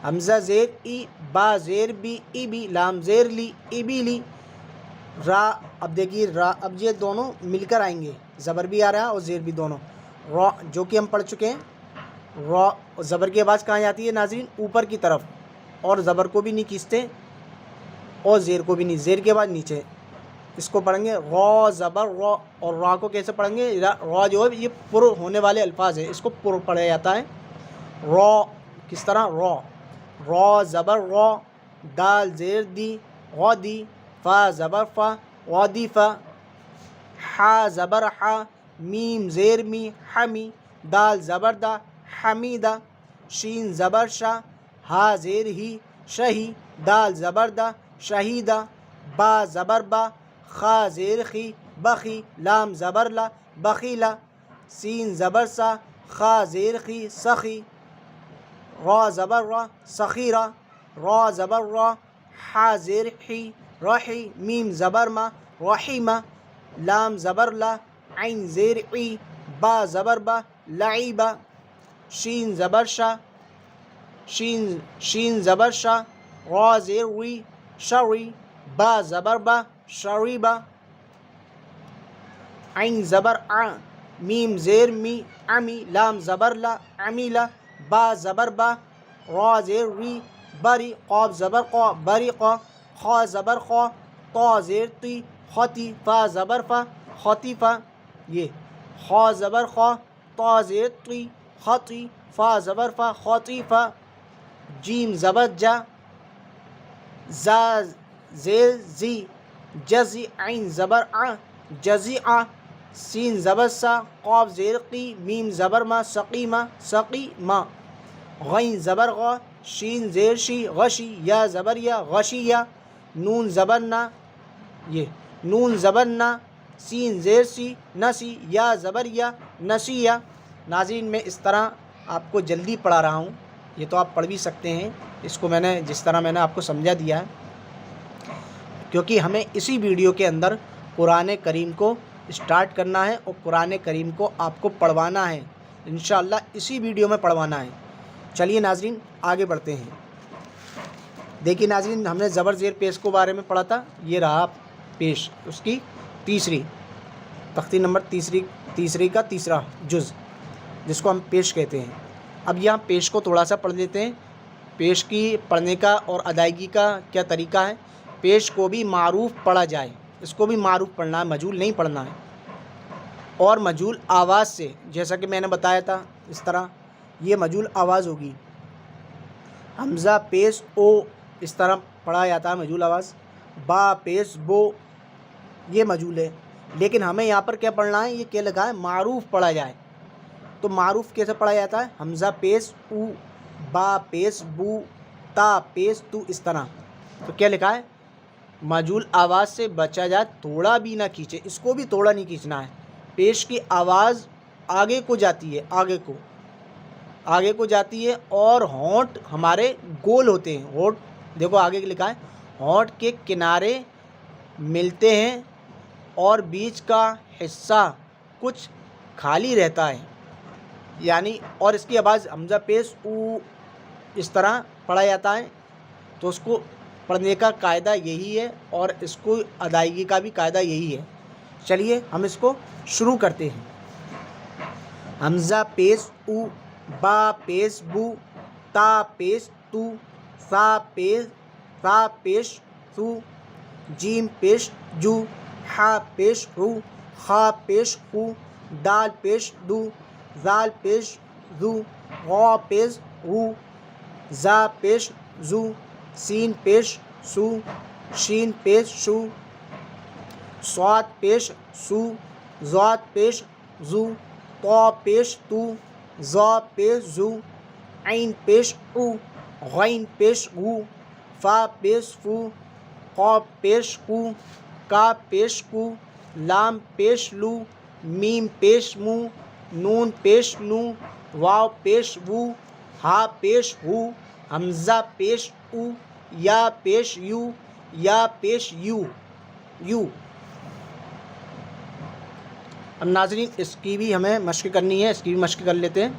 [SPEAKER 1] حمزہ زیر ای با زیر بی ای بی، لام زیر لی ای بی لی، را، اب دیکھیے را، اب یہ دونوں مل کر آئیں گے، زبر بھی آ رہا ہے اور زیر بھی، دونوں را جو کہ ہم پڑھ چکے ہیں۔ را زبر کی آواز کہاں جاتی ہے ناظرین، اوپر کی طرف، اور زبر کو بھی نہیں کھینچتے اور زیر کو بھی نہیں، زیر کے بعد نیچے، اس کو پڑھیں گے را زبر را، اور را کو کیسے پڑھیں گے، را جو ہے یہ پر ہونے والے الفاظ ہے، اس کو پر پڑھا جاتا ہے۔ را کس طرح، را، را زبر را، دال زیر دی، غدی، فا زبر فا، غدی فا، حا زبر حا، میم زیر می، حمی، دال زبر دا، حمیدہ، شین زبر شا، ہا زیر ہی، شہی، دال زبر دا، شہیدہ، با زبر با، خا زیر خی، بخی، لام زبر لا، بخیلا، سین زبر سا، خا زیر خی، سخی، را زبر را، سخیرہ، را زبر را، حا زیر حی، رحی، میم زبر ما، رحیمہ، لام زبر لا، عین زیر عی، با زبر با، لعیبہ، شین زبر شا، شین زبر شا، را زیر ری، شری، با زبر با، شریبہ، عین زبر ع، میم زیر می، عمی، لام زبر لا، عمیلہ، با زبر با، را زیر ری، بری، قاف زبر قا، بریقہ، خا زبر خا، طا زیر تی، خطی، فا زبر فا، خطیفہ، یہ خا زبر خا، طا زیر تی، خطی، فا زبر فا، خطیفہ، جیم زبر جا، زا زیر زی، جزی، عین زبر ع، جزیعہ، سین زبر سا، قاف زیر قی، میم زبر ما، سقیمہ، سقیمہ، غین زبر غا، شین زیر شی غشی، یا زبر یا غشیہ، نون زبر نا، یہ نون زبر نا، سین زیر سی نسی، یا زبر یا نسیہ۔ ناظرین میں اس طرح آپ کو جلدی پڑھا رہا ہوں، یہ تو آپ پڑھ بھی سکتے ہیں، اس کو میں نے جس طرح میں نے آپ کو سمجھا دیا ہے، کیونکہ ہمیں اسی ویڈیو کے اندر قرآن کریم کو اسٹارٹ کرنا ہے اور قرآن کریم کو آپ کو پڑھوانا ہے، انشاءاللہ اسی ویڈیو میں پڑھوانا ہے۔ چلیے ناظرین آگے بڑھتے ہیں۔ دیکھیے ناظرین، ہم نے زبر زیر پیش کو بارے میں پڑھا تھا، یہ رہا پیش، اس کی تیسری تختی نمبر تیسری کا تیسرا جز، جس کو ہم پیش کہتے ہیں۔ اب یہاں پیش کو تھوڑا سا پڑھ لیتے ہیں، پیش کی پڑھنے کا اور ادائیگی کا کیا طریقہ ہے۔ پیش کو بھی معروف پڑھا جائے، اس کو بھی معروف پڑھنا ہے، مجہول نہیں پڑھنا ہے، اور مجہول آواز سے، جیسا کہ میں نے بتایا تھا اس طرح یہ مجہول آواز ہوگی۔ حمزہ پیش او اس طرح پڑھا جاتا ہے مجہول آواز، با پیش بو یہ مجہول ہے، لیکن ہمیں یہاں پر کیا پڑھنا ہے، یہ کیا لگا ہے، معروف پڑھا جائے۔ تو معروف کیسے پڑھا جاتا ہے، حمزہ پیش او، با پیش بو، تا پیش تو، اس طرح۔ تو کیا لکھا ہے، مجہول آواز سے بچا جائے، توڑا بھی نہ کھینچے، اس کو بھی توڑا نہیں کھینچنا ہے۔ پیش کی آواز آگے کو جاتی ہے، آگے کو جاتی ہے، اور ہونٹ ہمارے گول ہوتے ہیں، ہونٹ دیکھو آگے لکھا ہے، ہونٹ کے کنارے ملتے ہیں اور بیچ کا حصہ کچھ خالی رہتا ہے، یعنی اور اس کی آواز حمزہ پیش او اس طرح پڑھا جاتا ہے۔ تو اس کو پڑھنے کا قاعدہ یہی ہے اور اس کو ادائیگی کا بھی قاعدہ یہی ہے۔ چلیے ہم اس کو شروع کرتے ہیں۔ حمزہ پیش او، با پیش بو، تا پیش تو، سا پیش سو، جیم پیش جو، حا پیش رو، خا پیش خو، دال پیش دو، زال پیش زو، غا پیش غو، زا پیش زو، سین پیش سو، شین پیش شو، صاد پیش سو، ضاد پیش زو، طا پیش تو، ظا پیش زو، عین پیش او، غین پیش غو، فا پیش فو، قاف پیش قو، کاف پیش کو، لام پیش لو، میم پیش مو، نون پیش نو، واو پیش وو، ہا پیش ہو، حمزہ پیش او، یا پیش یو، یا پیش یو۔ اب ناظرین اس کی بھی ہمیں مشق کرنی ہے، اس کی بھی مشق کر لیتے ہیں۔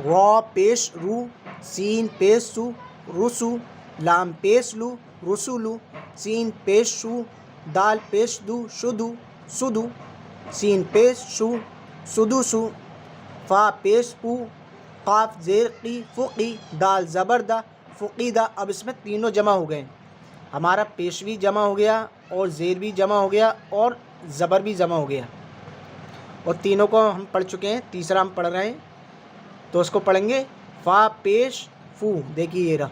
[SPEAKER 1] را پیش رو، سین پیش سو، رسو، لام پیش لو، رسولو، سین پیش شو، دال پیش دو، شدو، سدو، سین پیش شو، سدوسو، فا پیش پو، قاف زیر قی، فقی، دال زبر دا، فقیدہ۔ اب اس میں تینوں جمع ہو گئے، ہمارا پیش بھی جمع ہو گیا اور زیر بھی جمع ہو گیا اور زبر بھی جمع ہو گیا، اور تینوں کو ہم پڑھ چکے ہیں، تیسرا ہم پڑھ رہے ہیں، تو اس کو پڑھیں گے۔ فا پیش فو، دیکھیے یہ رہا،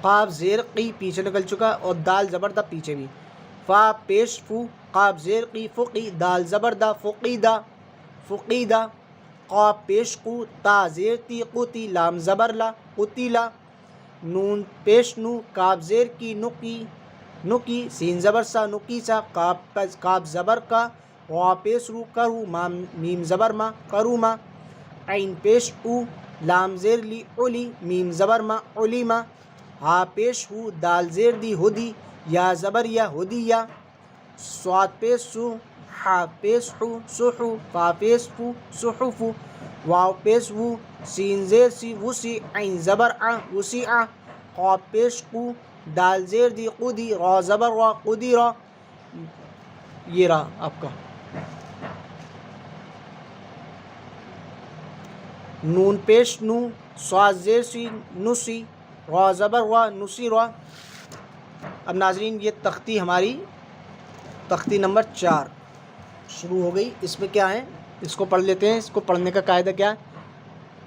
[SPEAKER 1] قاف زیر قی پیچھے نکل چکا اور دال زبر دا پیچھے بھی، فا پیش فو، قاف زیر قی فقی، دال زبر دا، فقیدہ، فقیدہ، قاف پیش قو، تا زیر تی قوتی، لام زبر لا، قتیلا، نون پیش نو، کاف زیر کی نقی، نقی، سین زبر سا، نقیسا، کاف زبر کا، غا پیش رو، کرو، میم زبر ما، کروما، عین پیش او، لام زیر لی، علی، میم زبر ما، علیما، ہا پیش ہو، دال زیر دی، ہدی، یا زبر یا، ہدیہ، صاد پیش سو، حا پیش حو، سحو، فا پیش فو، صحفو، واو پیش وو، سین زیر سی، وسی، عین زبر آ، وسیع، قاف پیش قو، دال زیر دی، قدی، را زبر را، قدیرا۔ یہ رہا آپ کا نون پیش نو، صاد زیر سی، نسی، را زبر را، نصیرا۔ اب ناظرین یہ تختی ہماری تختی نمبر 4 شروع ہو گئی، اس میں کیا ہے اس کو پڑھ لیتے ہیں۔ اس کو پڑھنے کا قاعدہ کیا ہے،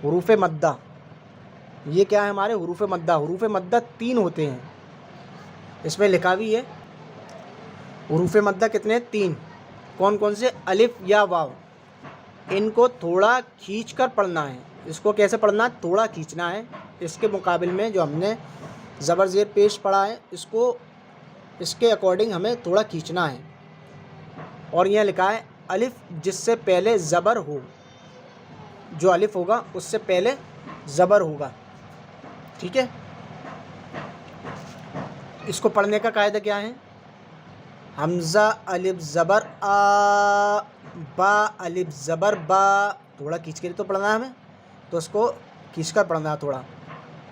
[SPEAKER 1] حروف مدہ، یہ کیا ہے ہمارے حروف مدہ۔ حروف مدہ 3 ہوتے ہیں، اس میں لکھا بھی ہے حروف مدہ کتنے، 3۔ کون کون سے، الف یا واو، ان کو تھوڑا کھینچ کر پڑھنا ہے۔ اس کو کیسے پڑھنا ہے، تھوڑا کھینچنا ہے، اس کے مقابل میں جو ہم نے زبر زیر پیش پڑھا ہے اس کے اکارڈنگ ہمیں تھوڑا کھینچنا ہے. اور یہ لکھا ہے الف جس سے پہلے زبر ہو، جو الف ہوگا اس سے پہلے زبر ہوگا. ٹھیک ہے، اس کو پڑھنے کا قاعدہ کیا ہے؟ حمزہ الف زبر آ، با الف زبر با. تھوڑا کھینچ کے تو پڑھنا ہے ہمیں، تو اس کو کھینچ کر پڑھنا ہے تھوڑا.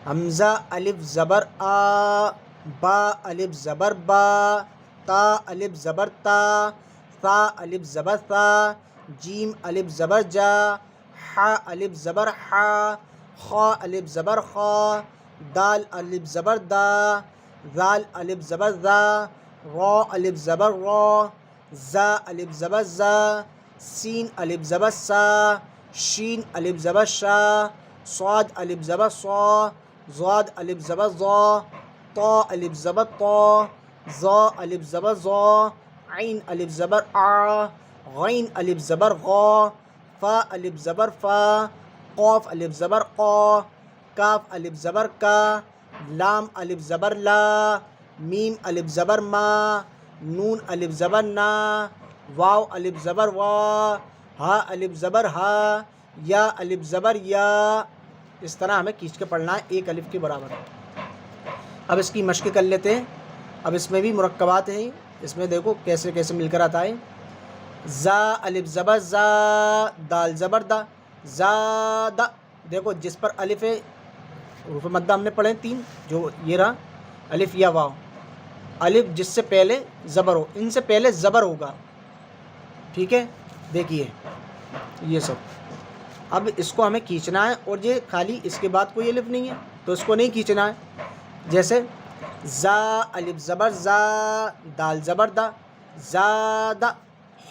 [SPEAKER 1] حمزہ الف زبر آ، با الف زبر با، تا الف زبر تا، ثا الف زبر ثا، جیم الف زبر جا، حا الف زبر حا، خا الف زبر خا، دال الف زبر دا، ذال الف زبر ذا، را الف زبر را، زا الف زبر زا، سین الف زبر سا، شین الف زبر شا، صاد الف زبر صا، ضاد الف زبر ضا، طا الف زبر طا، ظا الف زبر ظا، عین الف زبر آ، غین الف زبر غا، فا الف زبر فا، قاف الف زبر قا، کاف الف زبر کا، لام الف زبر لا، میم الف زبر ما، نون الف زبر نا، واو الف زبر وا، ہا الف زبر ہا، یا الف زبر یا. اس طرح ہمیں کھینچ کے پڑھنا ہے ایک الف کے برابر. اب اس کی مشق کر لیتے ہیں. اب اس میں بھی مرکبات ہیں، اس میں دیکھو کیسے کیسے مل کر آتا ہے. زا الف زبر زا، دال زبر دا، زادا. دیکھو جس پر الف ہے، حروف مدہ ہم نے پڑھے 3، جو یہ رہا الف یا واو. الف جس سے پہلے زبر ہو، ان سے پہلے زبر ہوگا. ٹھیک ہے، دیکھیے یہ سب. اب اس کو ہمیں کھینچنا ہے، اور یہ خالی اس کے بعد کوئی الف نہیں ہے تو اس کو نہیں کھینچنا ہے. جیسے زا الف زبر زا، دال زبر دا، زادا.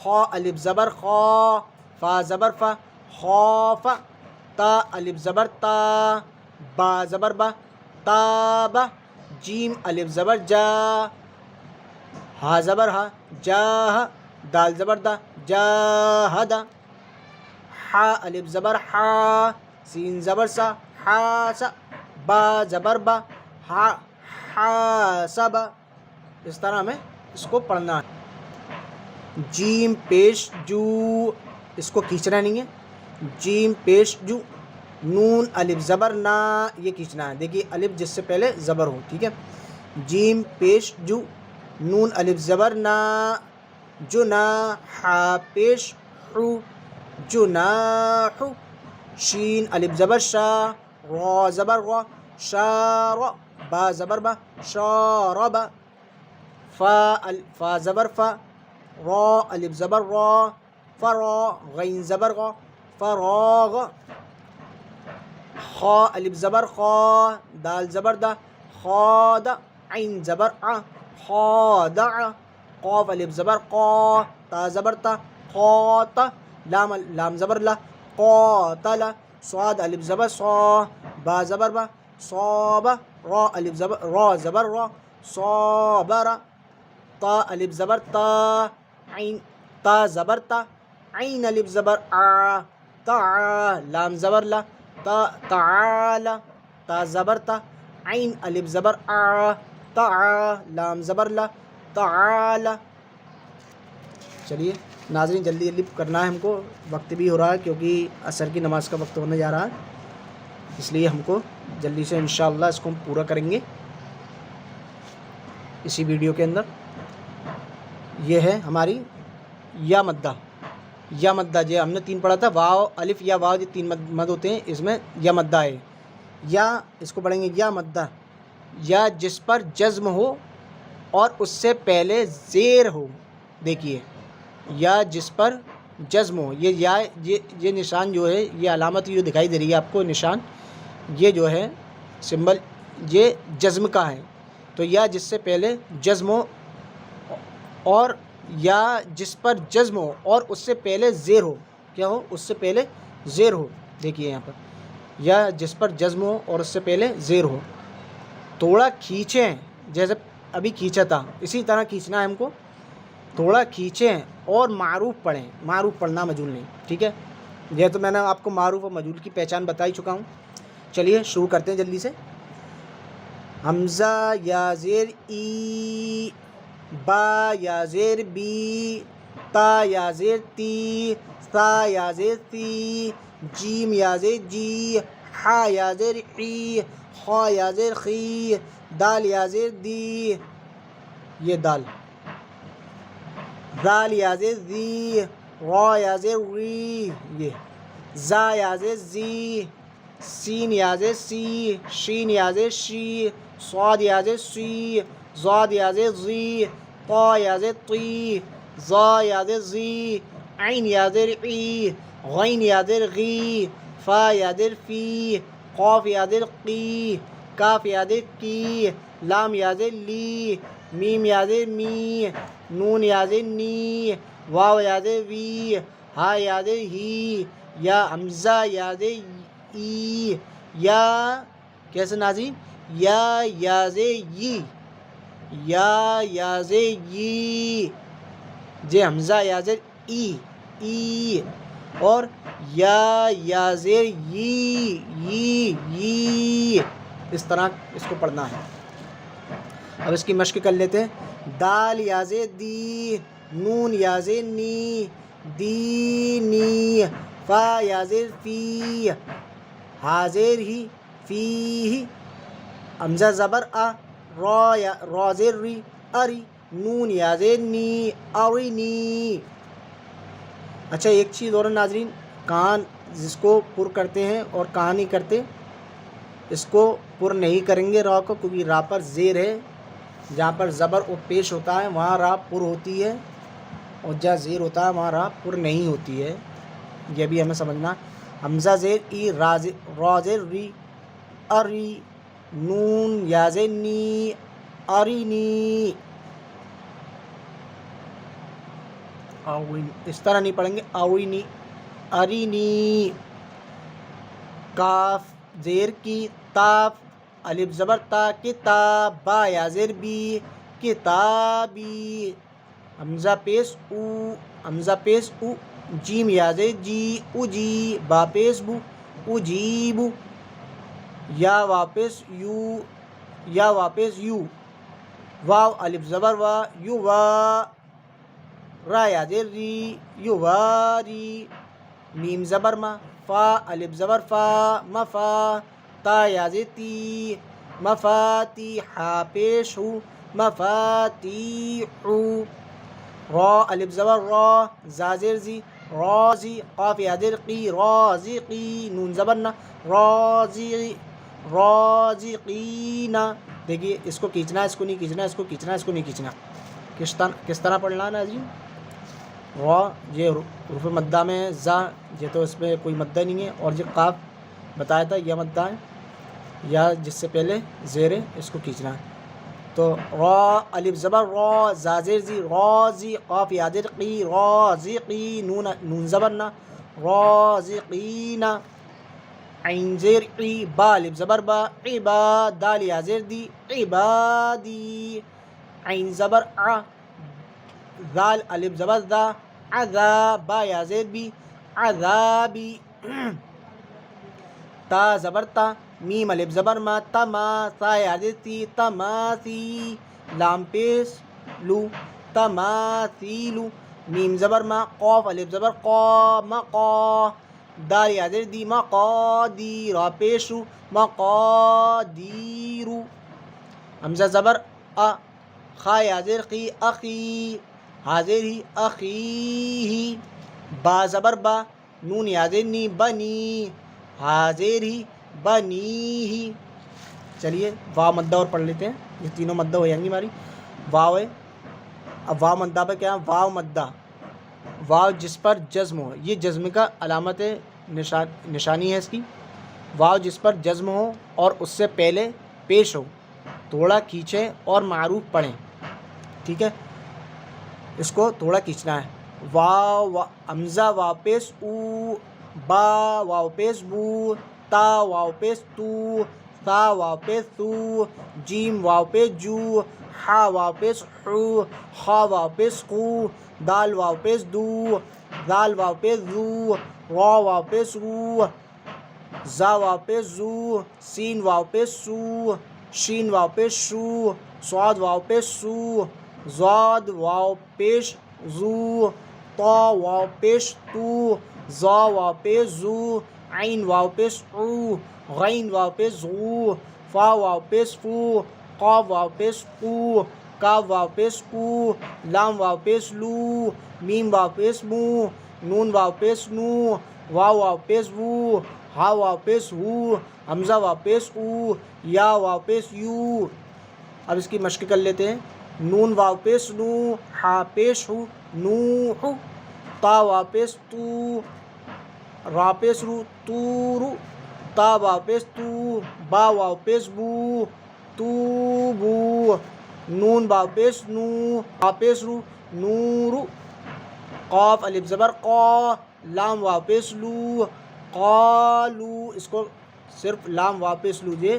[SPEAKER 1] خا الف زبر خا، فا زبر فا، خوف. تا الف زبر تا، با زبر با، تابا. جیم الف زبر جا، ہا زبر ہا، جاہ. دال زبر دا، جاہدا. حا الف زبر حا، سین زبر سا، حاسا. با زبر با، حاسبا. اس طرح ہمیں اس کو پڑھنا ہے. جیم پیش جو، اس کو کھینچنا نہیں ہے. جیم پیش جو. نون الف زبر نا، یہ کھینچنا ہے. دیکھیے الف جس سے پہلے زبر ہو. ٹھیک ہے، جیم پیش جو، نون الف زبر نا، جنا. حا پیش حو، جناح. شین الف زبر شا، را زبر را، شارا. با زبر با، شاربا. فا زبر فا، را الف زبر را، فرا. غین زبر غا، فراغ. خا الف زبر خا، دال زبر دا، خادا. عین زبر ع، خادع. قاف الف زبر قا، تا زبر تا، قاتا. لام زبر لا، قاتلا. صاد الف زبر صا، با زبر با، صابا. را الف زبر را زبر را، صابرا. تا الف زبر تا، عین تا زبر تا، عین الف زبر آ، تا. لام زبر لا، تا تعالی. تا زبر تا، عین الف زبر آ، تا. لام زبر لا، تعالی. چلیے ناظرین جلدی جلدی کرنا ہے ہم کو، وقت بھی ہو رہا ہے کیونکہ عصر کی نماز کا وقت ہونے جا رہا ہے، اس لیے ہم کو جلدی سے انشاءاللہ اس کو ہم پورا کریں گے اسی ویڈیو کے اندر. یہ ہے ہماری یا مدہ. یا مدہ جو ہم نے 3 پڑھا تھا، واو الف یا واو، یہ 3 مد ہوتے ہیں، اس میں یا مدہ ہے. یا اس کو پڑھیں گے یا مدہ. یا جس پر جزم ہو اور اس سے پہلے زیر ہو. دیکھیے یا جس پر جزم ہو، یہ نشان جو ہے، یہ علامت جو دکھائی دے رہی ہے آپ کو نشان، یہ جو ہے سمبل، یہ جزم کا ہے. تو یا جس سے پہلے جزم ہو، اور یا جس پر جزم ہو اور اس سے پہلے زیر ہو. کیا ہو؟ اس سے پہلے زیر ہو. دیکھیے یہاں پر یا جس پر جزم ہو اور اس سے پہلے زیر ہو. تھوڑا کھینچیں، جیسے ابھی کھینچا تھا اسی طرح کھینچنا ہے ہم کو. تھوڑا کھینچیں اور معروف پڑھیں. معروف پڑھنا، مجہول نہیں. ٹھیک ہے، یہ تو میں نے آپ کو معروف اور مجہول کی پہچان بتا ہی چکا ہوں. چلیے شروع کرتے ہیں جلدی سے. حمزہ یا زیر ای، با یا زیر بی، تا یا زیر تی، ثا یا زیر ثی، جیم یا زیر جی، حا یا زیر حی، خا یا زیر خی، دال یا زیر دی، یہ دال، ذال یا زیر زی، را یا زیر ری، یہ زا یا زیر زی، سین یا زیر سی، شین یا زیر شی، صاد یا زیر سی، زاد یا زیر زی، طا یا زیر طی، ظا یا زیر زی، عین یا زیر عی، غین یا زیر غی، فا یا زیر فی، قاف یا زیر قی، کاف یا زیر کی، لام یا زیر لی، میم یا زیر می، نون یا زیر نی، واو یا زیر وی، ہا یا زیر ہی، یا حمزہ یا زیر ای، یا کیسے ناظرین، یا زیر ی، یا زیر ی، جے حمزہ یا زیر ای، اور یا زیر ی، اس طرح اس کو پڑھنا ہے. اب اس کی مشق کر لیتے ہیں. دال یا زیر دی، نون یا زیر نی، دینی، فا یا زیر فی، ہا زیر ہی، فی، حمزہ زبر آ، را زیر ری، اری، نون یا زیر نی، ارنی. اچھا ایک چیز اور ناظرین، کان جس کو پر کرتے ہیں اور کہاں نہیں کرتے، اس کو پر نہیں کریں گے را کو، کیونکہ را پر زیر ہے. جہاں پر زبر اور پیش ہوتا ہے وہاں را پر ہوتی ہے، اور جہاں زیر ہوتا ہے وہاں را پر نہیں ہوتی ہے. یہ بھی ہمیں سمجھنا. حمزہ زیر ای، را زیر ری، اری، نون یا زیر نی، ارینی. اس طرح نہیں پڑھیں گے، اوینی، ارینی. کاف زیر کی، تاف، الف زبر تا، کتاب، با یا زیر بی، کتابی. حمزہ پیش او، جیم یا زیر جی، اجی، با پیش بو، اجیبو. یا واپس یو، واو الف زبر وا، یو وا، را یا زیر ری، یو واری. میم زبر ما، فا الف زبر فا، مفا، تا یا زیر تی، مفاتی، حا پیش ہو، مفاتیحو. را الف زبر را، زا زیر زی، رازی، قاف یا زیر قی، رازقی، نون زبر نا، رازقین. دیکھیے اس کو کھینچنا ہے، اس کو نہیں کھینچنا، اس کو کھینچنا ہے، اس کو نہیں کھینچنا. کس طرح پڑھنا ہے ناظرین؟ را یہ حروف مدہ میں، زا یہ تو اس میں کوئی مدہ نہیں ہے، اور جو قاف بتایا تھا یہ مدہ ہے، یا جس سے پہلے زیر ہے اس کو کھینچنا ہے. تو را الف زبر را، زا زیر زی، رازی، قاف یا زیر قی، رازقی، نون زبر نا، رازقین. عین زیر عی، با الف زبر با، عبا، دال یا زیر دی، عبادی. عین زبر ع، ذال الف زبر ذا، عذا، با یا زیر بی، عذابی. تا زبر تا، میم الف زبر ما، تما، سا یا زیر سی، تماسی، لام پیش لو، تماثیلو. میم زبر ما، قاف الف زبر قا، مقا، دال یا زیر دی، مقادی، را پیش رو، مقادیرو. حمزہ زبر ا، خا یا زیر قی، اخی، حاضر ہی، اخیہی. با زبر با، نون یا زیر نی، بنی، حاضر ہی، بنیہی. چلیے واو مدہ اور پڑھ لیتے ہیں، یہ تینوں مدہ ہو جائیں گی ہماری. واو ہے، اب واو مدہ پہ کیا ہے؟ واو مدہ، واو جس پر جزم ہو، یہ جزم کا علامت نشانی ہے اس کی. واو جس پر جزم ہو اور اس سے پہلے پیش ہو، تھوڑا کھینچیں اور معروف پڑھیں. ٹھیک ہے، اس کو تھوڑا کھینچنا ہے. واو حمزہ واو پیش او، با واو پیش بو، تا واو پیش تو، ثا واو پیش ثو، جیم واو پیش جو، حا واو پیش حو، خا واو پیش خو، دال واو پیش دو، ذال واو پیش ذو، را واو پیش رو، زا واو پیش زو، سین واو پیش سو، شین واو پیش شو، صاد واو پیش سو، زاد واو پیش زو، طا واو پیش تو، زا واو پیش زو، عین واو پیش عو، غین واو پیش غو، فا واو پیش فو، قاف واو پیش قو، کاف واو پیش کو، لام واو پیش لو، میم واو پیش مو، نون واو پیش نو، واو واو پیش وو، ہا واو پیش ہو، حمزہ واو پیش او، یا واو پیش یو۔ اب اس کی مشق کر لیتے ہیں۔ نون واو پیش نو، ہا پیش ہو، نو ہو، تا واو پیش تو، را پیش رو، تو رو، تا واو پیش تو، با واو پیش بو، تو بو، نون واو پیش نو، با پیش رو، نورو، قاف الف زبر قا، لام واو پیش لو، قالو۔ اس کو صرف لام واو پیش لو یہ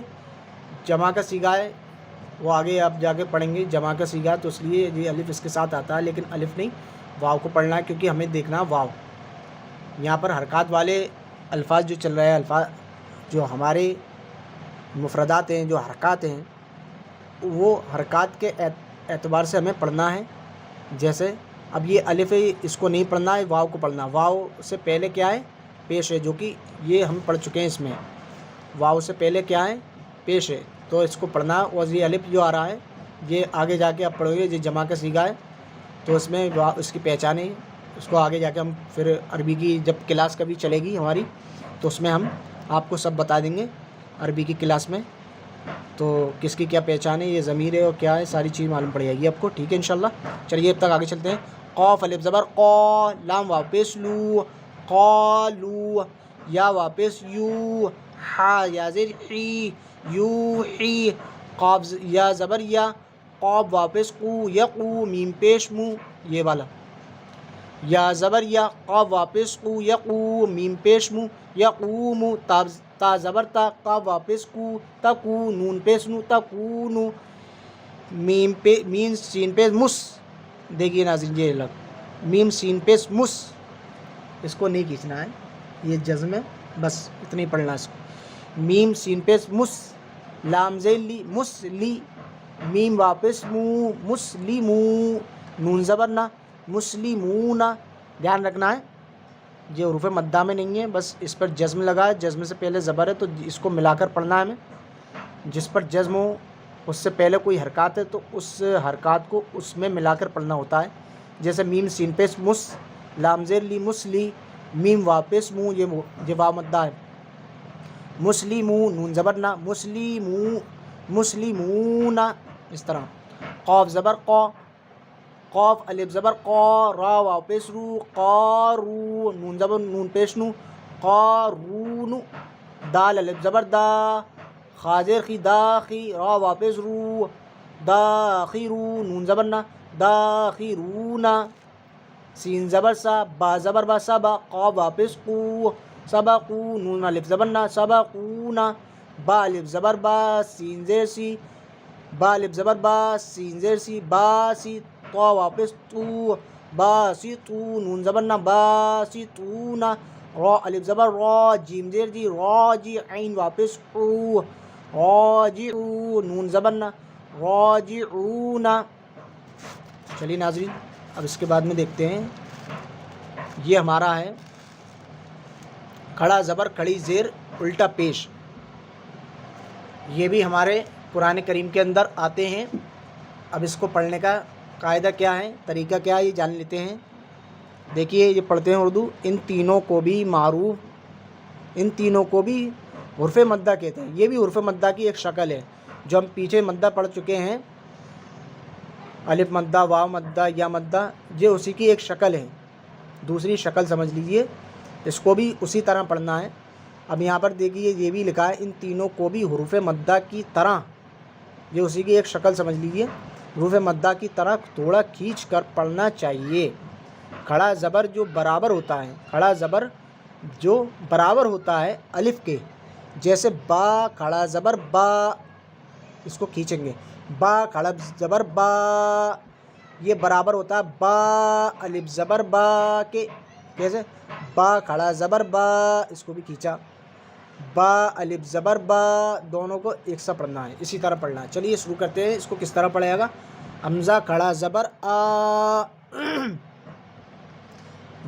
[SPEAKER 1] جمع کا صیغہ ہے، وہ آگے آپ جا کے پڑھیں گے جمع کا صیغہ، تو اس لیے یہ الف اس کے ساتھ آتا ہے، لیکن الف نہیں واو کو پڑھنا ہے، کیونکہ ہمیں دیکھنا واو۔ یہاں پر حرکات والے الفاظ جو چل رہے ہیں، الفاظ جو ہمارے مفردات ہیں، جو حرکات ہیں، وہ حرکات کے اعتبار سے ہمیں پڑھنا ہے۔ جیسے اب یہ الف ہے، اس کو نہیں پڑھنا ہے، واو کو پڑھنا۔ واو سے پہلے کیا ہے؟ پیش ہے، جو کہ یہ ہم پڑھ چکے ہیں۔ اس میں واو سے پہلے کیا ہے؟ پیش ہے، تو اس کو پڑھنا ہے۔ اور یہ الف جو آ رہا ہے، یہ آگے جا کے آپ پڑھو گے، یہ جمع کا صیغہ ہے، تو اس میں اس کی پہچان ہے۔ اس کو آگے جا کے ہم پھر عربی کی جب کلاس کبھی چلے گی ہماری، تو اس میں ہم آپ کو سب بتا دیں گے عربی کی کلاس میں، تو کس کی کیا پہچان ہے، یہ ضمیر ہے اور کیا ہے، ساری چیز معلوم پڑ جائے گی آپ کو، ٹھیک ہے انشاءاللہ۔ چلیے اب تک آگے چلتے ہیں۔ قاف الف زبر قا، لام واو پیش لو، قالو، یا واو پیش یو، ہا یا زیر حی، یوحی، قاف یا زبر یا، قاف واو پیش قو، یقو، میم پیش مو، یہ والا، یا زبر یا، قاف واو پیش قو، یقو، میم پیش مو، یقومو، تا زبر تا، قاف واو پیش کو، تکو، نون پیش نو، تکونو، میم سین پیش مس۔ دیکھیے ناظرین، یہ لگ میم سین پیش مس، اس کو نہیں کھینچنا ہے، یہ جزم ہے، بس اتنا ہی پڑھنا ہے اس کو۔ میم سین پیش مس، لام زیر لی، مسلی، میم واپس مو، مسلیمو، نون زبر نہ، مسلیمونا۔ دھیان رکھنا ہے یہ حروف مدہ میں نہیں ہے، بس اس پر جزم لگا ہے، جزم سے پہلے زبر ہے، تو اس کو ملا کر پڑھنا ہے ہمیں۔ جس پر جزم ہو اس سے پہلے کوئی حرکات ہے تو اس حرکات کو اس میں ملا کر پڑھنا ہوتا ہے۔ جیسے میم سین پیش مس، لام زیر لی، مسلی، میم واپس مو، یہ واو مدہ ہے، مسلیمو، نون زبر نہ، مسلیمو، مسلیمونا، اس طرح۔ قاف زبر قا، قاف الف زبر قا، را واو پیش رو، قارو، نون زبر نون پیش نو، قارونو، دال الف زبر دا، خا زیر خی، داخی، را واو پیش رو، داخرو، نون زبر نہ، داخرونا، سین زبر سا، با زبر با، سبا، قاف واو پیش قو، سبقو، نون الف زبر نہ، سبقونا، با الف زبر با، سین زیر سی، با الف زبر با، سین زیر سی، باسی، طا واپس تو، باسی تو، نون زبر نہ، باسی تونا، را الف زبر را، جیم زیر جی، راجی، عین واپس او، راجعو، نون زبر نہ، راجعونا۔ چلیے ناظرین، اب اس کے بعد میں دیکھتے ہیں، یہ ہمارا ہے کھڑا زبر کھڑی زیر الٹا پیش، یہ بھی ہمارے قرآن کریم کے اندر آتے ہیں۔ اب اس کو پڑھنے کا قاعدہ کیا ہے، طریقہ کیا ہے، یہ جان لیتے ہیں۔ دیکھیے یہ پڑھتے ہیں اردو، ان تینوں کو بھی معروف، ان تینوں کو بھی حرف مدہ کہتے ہیں۔ یہ بھی حرف مدہ کی ایک شکل ہے، جو ہم پیچھے مدہ پڑھ چکے ہیں، الف مدہ، واو مدہ، یا مدہ، یہ اسی کی ایک شکل ہے، دوسری شکل سمجھ لیجئے، اس کو بھی اسی طرح پڑھنا ہے۔ اب یہاں پر دیکھیے یہ بھی لکھا ہے، ان تینوں کو بھی حروف مدہ کی طرح، یہ اسی کی ایک شکل سمجھ لیجئے، حروف مدہ کی طرح تھوڑا کھینچ کر پڑھنا چاہیے۔ کھڑا زبر جو برابر ہوتا ہے، کھڑا زبر جو برابر ہوتا ہے الف کے، جیسے با کھڑا زبر با، اس کو کھینچیں گے، با کھڑا زبر با، یہ برابر ہوتا ہے با الف زبر با کے، کیسے با کھڑا زبر با، اس کو بھی کھینچا۔ با الف زبر با، دونوں کو ایک سا پڑھنا ہے، اسی طرح پڑھنا ہے۔ چلیے شروع کرتے ہیں، اس کو کس طرح پڑھے گا۔ حمزہ کھڑا زبر آ،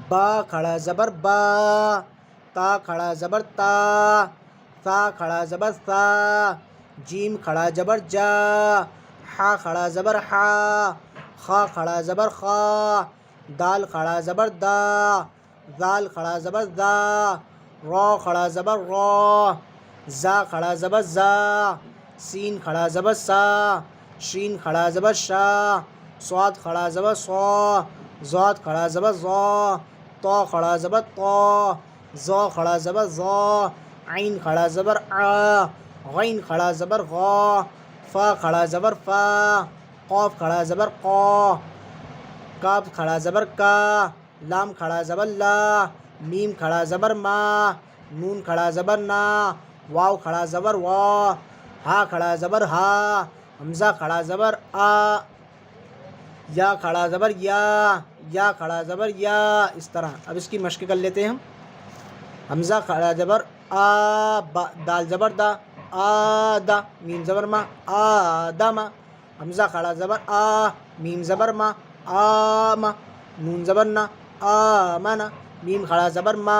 [SPEAKER 1] با کھڑا زبر با، تا کھڑا زبر تا، ثا کھڑا زبر ثا، جیم کھڑا زبر جا، حا کھڑا زبر حا، خا کھڑا زبر خا، دال کھڑا زبر دا، ذال کھڑا زبر دا، را کھڑا زبر را، زا کھڑا زبر زا، سین کھڑا زبر سا، شین کھڑا زبر شا، صاد کھڑا زبر صا، ضاد کھڑا زبر ضا، طا کھڑا زبر طا، ظا کھڑا زبر ظا، عین کھڑا زبر آ، غین کھڑا زبر غا، فا کھڑا زبر فا، قاف کھڑا زبر قا، کاف کھڑا زبر کا، لام کھڑا زبر لا، میم کھڑا زبر ما، نون کھڑا زبر نا، واو کھڑا زبر وا، ہا کھڑا زبر ہا، حمزہ کھڑا زبر آ، یا کھڑا زبر یا کھڑا زبر یا، اس طرح۔ اب اس کی مشق کر لیتے ہیں ہم۔ حمزہ کھڑا زبر آ، دال زبر دا، آدا، میم زبر ما، آدم، حمزہ کھڑا زبر آ، میم زبر ما، آما، نون زبر نا، آمنا، میم کھڑا زبر ما،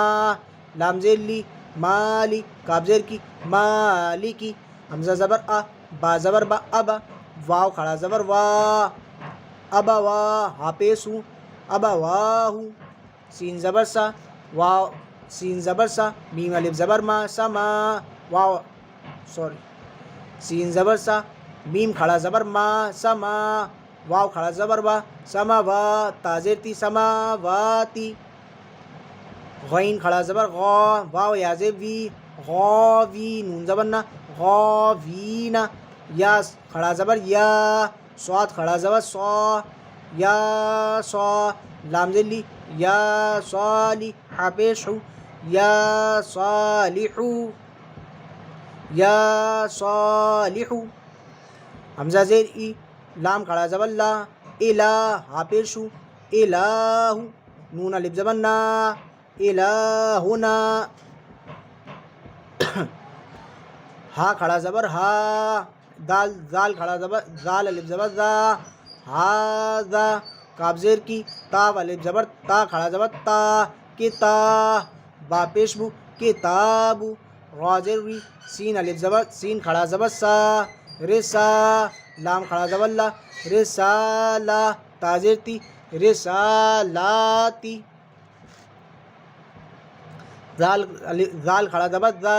[SPEAKER 1] لام زیر لی، مالی، کاف زیر کی، مالکی، حمزہ زبر آ، با زبر با، ابا، واو کھڑا زبر وا، ابا وا، ہا پیش ہوں، ابا واہو، سین زبر سا، واو سین زبر سا، میم الف زبر ما، سما، واو سین زبر سا، میم کھڑا زبر ما، سما، واو کھڑا زبر وا، سما وا، تا زیر تی، سما واتی، غین کھڑا زبر غا، واو یا زیر وی، غاوی، نون زبر نا، غاوینا، یا کھڑا زبر یا، صاد کھڑا زبر صا، یا صا، لام زیر لی، یا صالی، ہا پیش ہو، یا صالحو، یا صالحو، حمزہ زیر ای، لام کھڑا زبر لا، الہ، ہا پیش ہو، الہو، نون الف زبر نا، الہنا، ہا کھڑا زبر ہا، زال کھڑا زبر زال الف زبر زا، ہاذا، کاف زیر کی، تا الف زبر تا کھڑا زبر تا، کتا، با پیش بو، کتابو، را زیر ری، سین الف زبر سین کھڑا زبر سا، رسا، لام کھڑا زبر لا، رسالہ، تا زیر تی، رسالاتی، زال کھڑا زبر زا،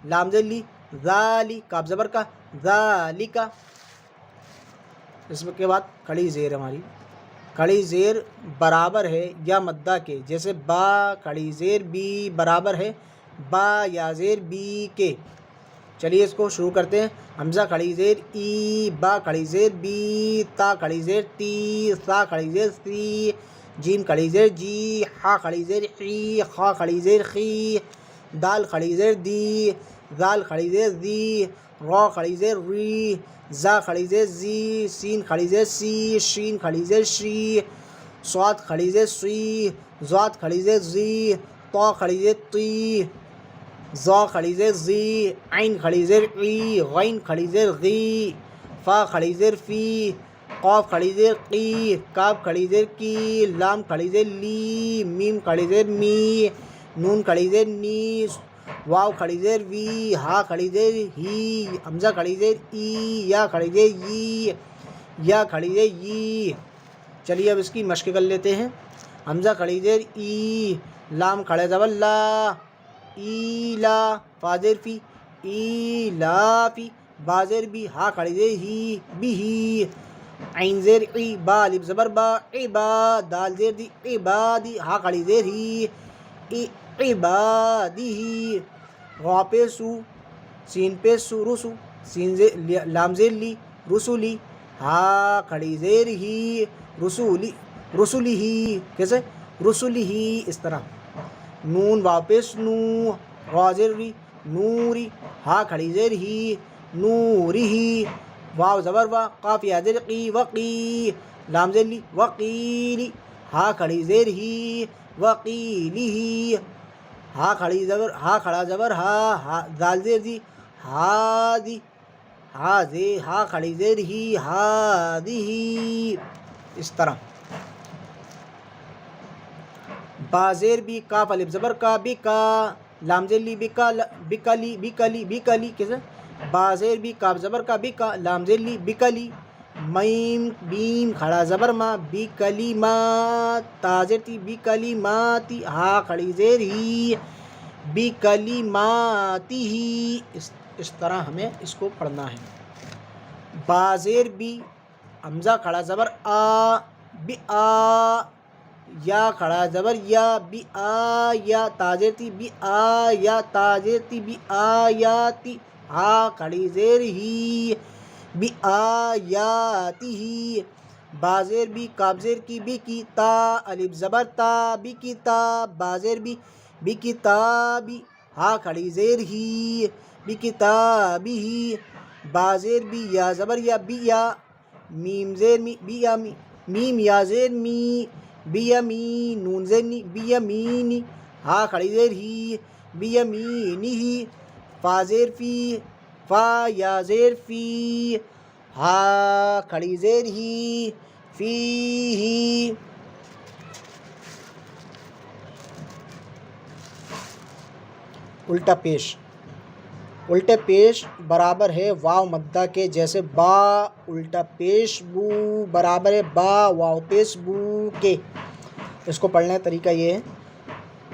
[SPEAKER 1] لام زیر لی، ذالی، کاف زبر کا، ذالکا۔ اس کے بعد کھڑی زیر ہماری، کھڑی زیر برابر ہے یا مدہ کے، جیسے با کھڑی زیر بی برابر ہے با یا زیر بی کے۔ چلیے اس کو شروع کرتے ہیں۔ حمزہ کھڑی زیر ای، با کھڑی زیر بی، تا کھڑی زیر تی، ثا کھڑی زیر سی، جیم کھڑی زیر جی، ہا کھڑی زیر حی، خا کھڑی زیر خی، دال کھڑی زیر دی، ذال کھڑی زیر زی، را کھڑی زیر ری، زا کھڑی زیر زی، سین کھڑی زیر سی، شین کھڑی زیر شی، صاد کھڑی زیر سی، ضاد کھڑی زیر زی، طا کھڑی زیر تی، ظا کھڑی زیر زی، عین کھڑی زیر عی، غین کھڑی زیر غی، فا کھڑی زیر فی، قاف کھڑی زیر قی، کاف کھڑی زیر کی، لام کھڑی زیر لی، میم کھڑی زیر می، نون کھڑی زیر نی، واو کھڑی زیر وی، ہا کھڑی زیر ہی، حمزہ کھڑی زیر ای، یا کھڑی زیر ی، یا کھڑی زیر ی۔ چلیے اب اس کی مشق کر لیتے ہیں۔ حمزہ کھڑی زیر ای، لام کھڑا زبر لا، ایلا، فا زیر فی، ایلافی، با زیر بی، ہا کھڑی زیر ہی، بھی، عین زیر عی، با الف زبر با، عبا، دال زیر دی، عبادی، ہا کھڑی زیر ہی، عبادی، غا پیسو، سین پیسو، رسو، سین لام زیر لی، رسولی، ہا کھڑی زیر ہی، رسولی، رسولی ہی، کیسے رسولی ہی، اس طرح۔ نون واپس نو، را زیر ری، نوری، ہا کھڑی زیر ہی، نوری ہی، واو زبر وا، قاف یا زیر قی، وقی، لام زیر لی، وقیلی، ہا کھڑی زیر ہی، وقیلی ہی، ہا کھڑی زبر ہا کھڑا زبر ہا دال زیر دی ہا دی ہا زے ہا کھڑی زیر ہی ہا دی ہی، اس طرح. با زیر بی کاف الف زبر کا بی کا لام زیر لی بکا بکلی بکلی بکلی کیسے با زیر بی کاف زبر کا بی کا لام زیر لی بکلی میم بیم کھڑا زبر ما بی کلی ما تا زیر تی بی کلی ماتی ہا کھڑی زیر ہی بی کلی ماتی ہی، اس طرح ہمیں اس کو پڑھنا ہے. با زیر بی حمزہ کھڑا زبر آ بی آ یا کھڑا زبر یا بی آ یا تاجر تی بی آ یا تاجر تی بی آ یا تی ہا کھڑی زیر ہی بی آ یا تی ہی. بازیر بی کابزیر کی بی کی تا الف زبر تا بی کی تا بازیر بی کتابی ہا کھڑی زیر ہی بی کتابی ہی. بازیر بی یا زبر یا بی یا میم زیر می بی یا می میم یا زیر می بی یمی نون زیر نی بی یمینی ہا کھڑی زیر ہی بی یمینی ہی. فا زیر فی فا یا زیر فی ہا کھڑی زیر ہی فی ہی. الٹا پیش. الٹے پیش برابر ہے واو مدہ کے، جیسے با الٹا پیش بو برابر ہے با واو پیش بو کے. اس کو پڑھنے کا طریقہ یہ ہے: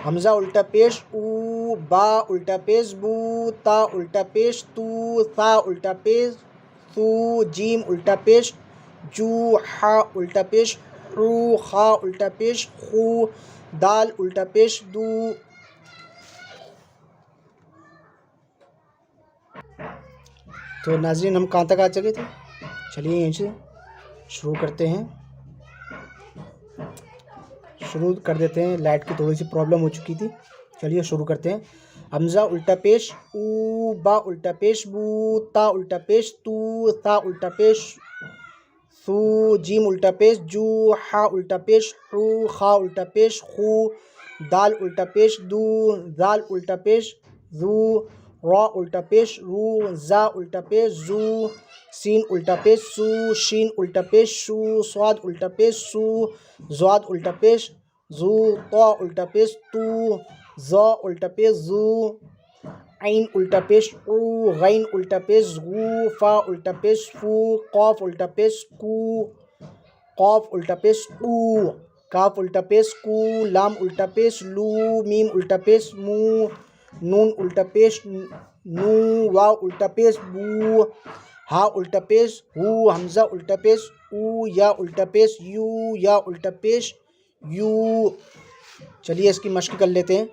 [SPEAKER 1] حمزہ الٹا پیش او، با الٹا پیش بو، تا الٹا پیش تو، ثا الٹا پیش ثو، جیم الٹا پیش جو، حا الٹا پیش حو، خا الٹا پیش خو، دال الٹا پیش دو. تو ناظرین ہم کہاں تک آ چکے تھے؟ چلیے یہیں سے شروع کرتے ہیں، شروع کر دیتے ہیں. لائٹ کی تھوڑی سی پرابلم ہو چکی تھی. چلیے شروع کرتے ہیں. حمزہ الٹا پیش او، با الٹا پیش بو، تا الٹا پیش تو، ثا الٹا پیش ثو، جیم الٹا پیش جو، حا الٹا پیش حو، خا الٹا پیش خو، دال الٹا پیش دو، ذال الٹا پیش ذو، را الٹا پیش رو، زا الٹا پیش زو، سین الٹا پیش سو، شین الٹا پیش شو، صاد الٹا پیش سو، زواد الٹا پیش زو، طا الٹا پیش تو، زا الٹا پیش زو، عین الٹا پیش او، غین الٹا پیش غو، فا الٹا پیش فو، قاف الٹا پیش کو، قاف الٹا پیش او، کاف الٹا پیش کو، لام الٹا پیش لو، میم الٹا پیش مو، نون الٹا پیش نو، واو الٹا پیش بو، ہا الٹا پیش ہو، حمزہ الٹا پیش او، یا الٹا پیش یو، یا الٹا پیش یو. چلیے اس کی مشق کر لیتے ہیں.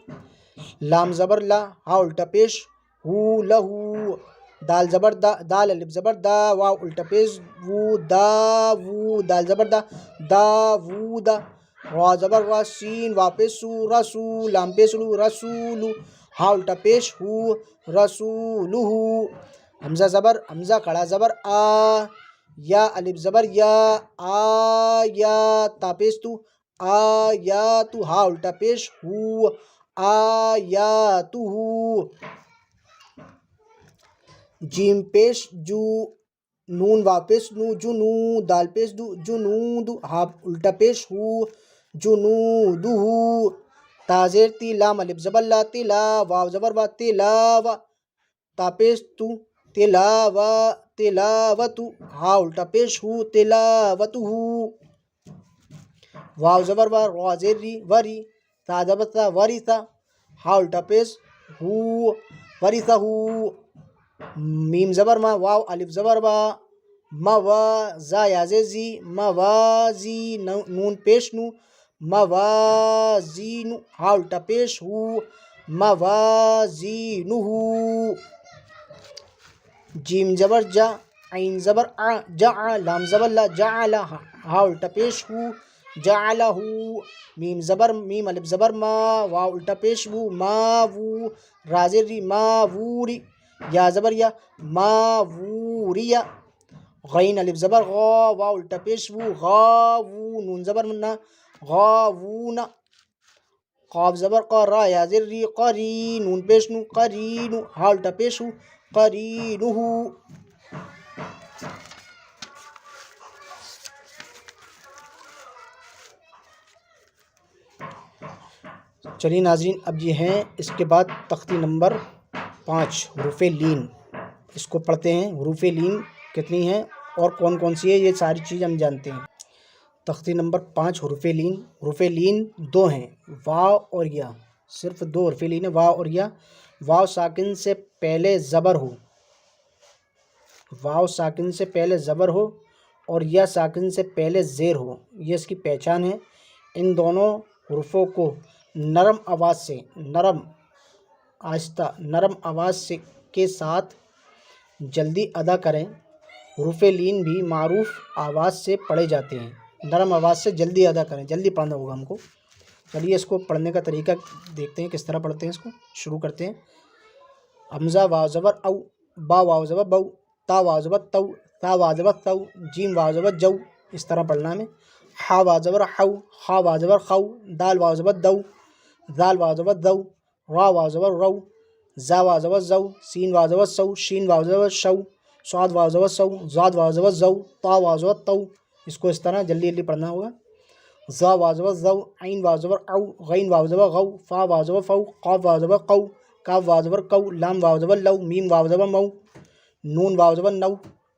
[SPEAKER 1] لام زبر لا، ہا الٹا پیش ہو لہو، دال زبر دا، دال الف زبر دا، واو الٹا پیش وو دا وو، دال زبر دا دا وو دا، را زبر را، سین وا پیش سو رسو، لام پیش لو رسولو، ہا الٹا پیش ہو رسولو. حمزہ زبر حمزہ کھڑا زبر آ، یا الف زبر یا آ یا تا پیش تو آ یا تو، ہا الٹا پیش ہو آ یا تو ہو. جیم پیش جو، نون وا پیش نو جنو، دال پیش دو جنود، ہا الٹا پیش ہو جنودو. تا زیر تی، لام الف زبر لا تلا، واو زبر وا تلاوا، تا پیش تو تلاوا تلاوتو، ہا الٹا پیش ہو تلاوتو. واو زبر وا، را زیر ری وری، تا زبر تا ورثا، ہا الٹا پیش ہو ورثہ ہو. میم زبر ما، واو الف زبر وا، موا، زا یا زیر زی موازی، نون پیش نو موازینو، ہا الٹا پیش ہو موازینو. جیم زبر جا، عین زبر آ، جا، لام زبر لا جعل، ہا الٹا پیش ہو جعلہ. میم زبر میم الف زبر ما، واو الٹا پیش بو ماوو، را زیر ری ماووری، یا زبر یا ماووریا، غین الف زبر غا، واو الٹا پیش بو غاوو، نون زبر نا غاوونا، قاف زبر قا را یا زر ری قری نون پیش نو قرینو ہا الٹا پیش ہو قرینہ. چلیے ناظرین، اب یہ ہیں اس کے بعد تختی نمبر 5 حروف لین. اس کو پڑھتے ہیں. حروف لین کتنی ہیں اور کون کون سی ہے، یہ ساری چیز ہم جانتے ہیں. تختی نمبر 5 حروف لین. حروف لین 2 ہیں، واو اور یا. صرف 2 حروف لین ہیں، واو اور یا. واو ساکن سے پہلے زبر ہو، واو ساکن سے پہلے زبر ہو اور یا ساکن سے پہلے زیر ہو، یہ اس کی پہچان ہے. ان دونوں حروفوں کو نرم آواز سے، نرم آہستہ نرم آواز سے کے ساتھ جلدی ادا کریں. حروف لین بھی معروف آواز سے پڑھے جاتے ہیں. نرم آواز سے جلدی ادا کریں، جلدی پڑھنا ہوگا ہم کو. چلیے اس کو پڑھنے کا طریقہ دیکھتے ہیں کس طرح پڑھتے ہیں. اس کو شروع کرتے ہیں. حمزہ واو زبر او، با واو زبر بو، تا واو زبر تو، تا واو زبر تو، جیم واو زبر جو. اس طرح پڑھنا ہے. ہا واو زبر حو، خا واو زبر خو، دال واو زبر دو، ذال واو زبر دو، را واو زبر رو، زا واو زبر زو، سین واو زبر سو، شین واو زبر شو، صاد واو زبر سو، زاد واو زبر زو، تا واو زبر تو. اس کو اس طرح جلدی جلدی پڑھنا ہوگا. زا واو زبر زو، عین واو زبر او، غین واو زبر غو، فا واو زبر فو، قاف واو زبر قو، کاف واو زبر کو، لام واو زبر لو، میم واو زبر مو، نون واو زبر نو،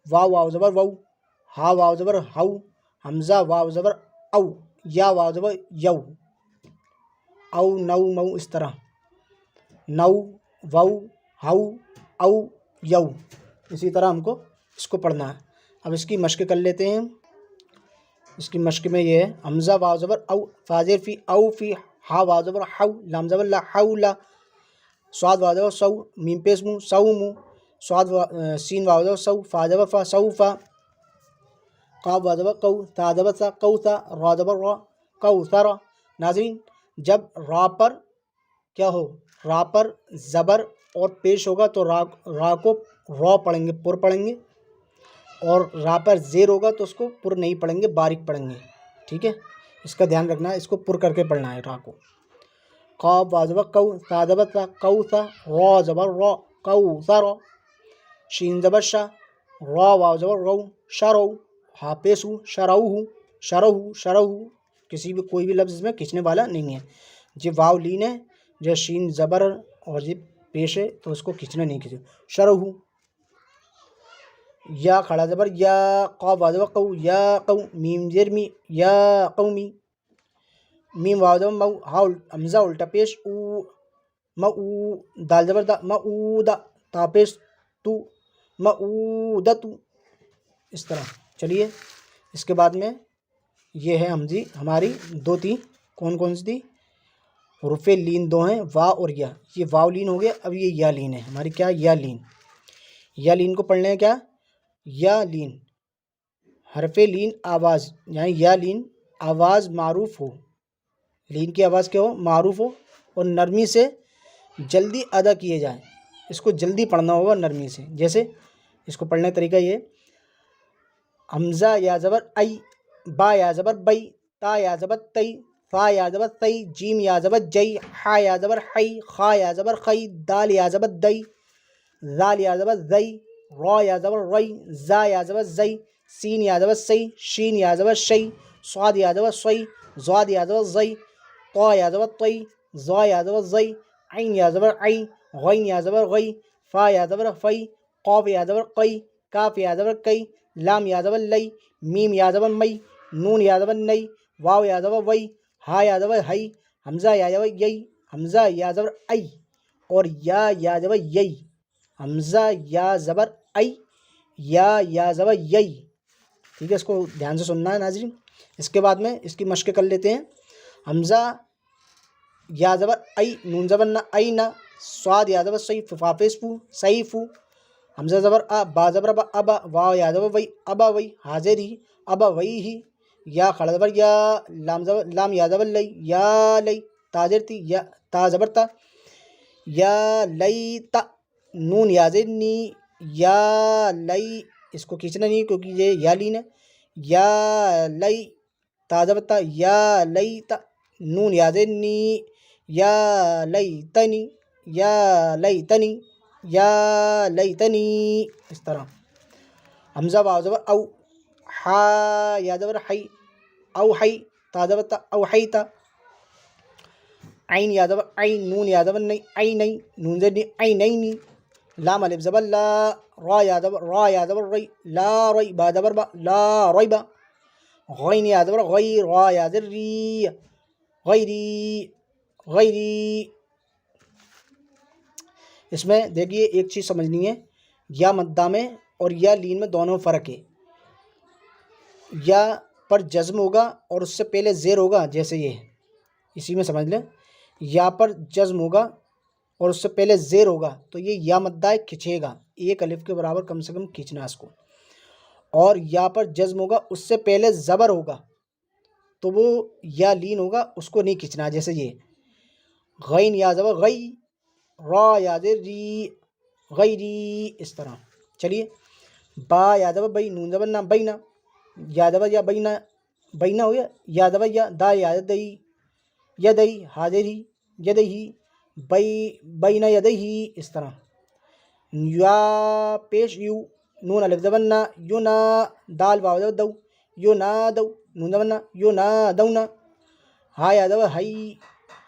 [SPEAKER 1] واو واو زبر وو، ہا واو زبر ہو، حمزہ واو زبر او، یا واو زبر یو، او نو مو. اس طرح نو وو ہو او یو. اسی طرح ہم کو اس کو پڑھنا ہے. اب اس کی مشق کر لیتے ہیں. اس کی مشق میں یہ ہے: حمزہ واو زبر او، فاضر فی او فی، ہا واو زبر حو، لام زبر لا حول، صاد واو زبر سو، میم پیش مو سو مو، صاد سین واو زبر سو، فا زبر فا سو فا، قاف واو زبر قو، تا زبر سا قو تا، را زبر را قو ثرا. ناظرین، جب را پر کیا ہو، را پر زبر اور پیش ہوگا تو را کو را پڑھیں گے، پر پڑھیں گے. اور را پر زیر ہوگا تو اس کو پر نہیں پڑھیں گے، باریک پڑھیں گے. ٹھیک ہے، اس کا دھیان رکھنا ہے. اس کو پر کر کے پڑھنا ہے را کو. قاف واو زبر قو، تا زبر تا قو تا، را زبر را قو ثرا، شین زبر شا، را واو زبر رو شرو، ہا پیش ہو شروہ شروہ شروہ. کسی بھی کوئی بھی لفظ اس میں کھینچنے والا نہیں ہے. یہ واو لین ہے، جو شین زبر اور یہ پیش ہے تو اس کو کھینچنا نہیں کسی. شروہ. یا کھڑا زبر یا، قاف واو زبر قو یا قو، میم زیر می یا قومی، میم واو زبر مو، ہا حمزہ الٹا پیش او، مو، دال زبر دا مؤودا، تا پیش تو، مؤودتو. اس طرح. چلیے اس کے بعد میں یہ ہے ہماری 2 تھی. کون کون سی تھی؟ حروف لین 2 ہیں، وا اور یا. یہ واو لین ہو گیا. اب یہ یا لین ہے ہماری. کیا؟ یا لین. یا لین کو پڑھنے ہیں کیا؟ یا لین حرف لین آواز، یعنی یا لین آواز معروف ہو. لین کی آواز کیا ہو؟ معروف ہو اور نرمی سے جلدی ادا کیے جائیں. اس کو جلدی پڑھنا ہوگا نرمی سے. جیسے اس کو پڑھنے کا طریقہ یہ: حمزہ یا زبر ای، با یا زبر بئی، تا یا زبر تئی، فا یا زبر تی، جیم یا زبر جئی، ہا یا زبر حی، خا یا زبر خی، دال یا زبر دئی، ذال یا زبر زئی، را یا زبر رئی، زا یا زبر زئی، سین یا زبر سی، شین یا زبر شی، صاد یا زبر سوئی، زاد یا زبر زئی، طا یا زبر طئی، زا یا زبر زئی، عین یا زبر عئی، غین یا زبر غئی، فا یا زبر فئی، قاف یا زبر قئی، کاف یا زبر کئی، لام یا زبر لئی، میم یا زبر مئی، نون یا زبر نئی، واو یا زبر وئی، ہا یا زبر ہئی، حمزہ یا زبر یئی، حمزہ یا زبر ای، اور یا زبر یئی. حمزہ یا زبر ای، یا زبر یئی. ٹھیک ہے، اس کو دھیان سے سننا ہے ناظرین. اس کے بعد میں اس کی مشق کر لیتے ہیں. حمزہ یا زبر ای، نون زبر نہ، ای نہ، صاد یا زبر سی، فا پیش فو سیفو، حمزہ زبر ا، با زبر با ابا، واو یا زبر وئی، ابا وئی، حاضر ہی، ابا وئی ہی. یا کھڑا زبر یا، لام یا زبر لئی، یا لئی، تاجر تھی، یا تا زبر تا، یا لئی تا، نون یا زیر نی، یا لئی. اس کو کھینچنا نہیں کیونکہ یہ یا لین ہے. یا لئی، تا زبر تا، یا لئی تا، نون یا زیر نی، یا لیتنی، یا لیتنی، یا لیتنی، اس طرح. حمزہ واو زبر او، ہا یا زبر حی، او حی، تا زبر تا، او حیتا. عین یا زبر عین، نون یا زبر نہیں، عینی، نون زیر نہیں، عینینی. لام الف زبر لا، را یا زبر را یا زبر ری، لا ری، با زبر با، لا ریبا. غین یا زبر غیر، را یا زبر ری، غیری، غیری. اس میں دیکھیے ایک چیز سمجھنی ہے، یا مدہ میں اور یا لین میں دونوں فرق ہے. یا پر جزم ہوگا اور اس سے پہلے زیر ہوگا، جیسے یہ اسی میں سمجھ لیں، یا پر جزم ہوگا اور اس سے پہلے زیر ہوگا تو یہ یا مدہ کھنچے گا، ایک الف کے برابر کم سے کم کھینچنا اس کو. اور یا پر جزم ہوگا اس سے پہلے زبر ہوگا تو وہ یا لین ہوگا، اس کو نہیں کھینچنا، جیسے یہ غین یا زبر غی، را یا زبر ری، غیری، اس طرح. چلیے با یا زبر بئی، نون زبر نہ، بینا، یا زبر یا بینا، بینا ہو گیا، یا زبر یا، دا یا دئی، یدئی، حاضر ہی، یدہی، بئی، بینا یدہی، اس طرح. یا پیش یو، نون الف زبر نہ، یو نا، دال واو زبر دو، یو نا دو، نون زبر نہ، یو نا دونا. ہا یا زبر ہئی،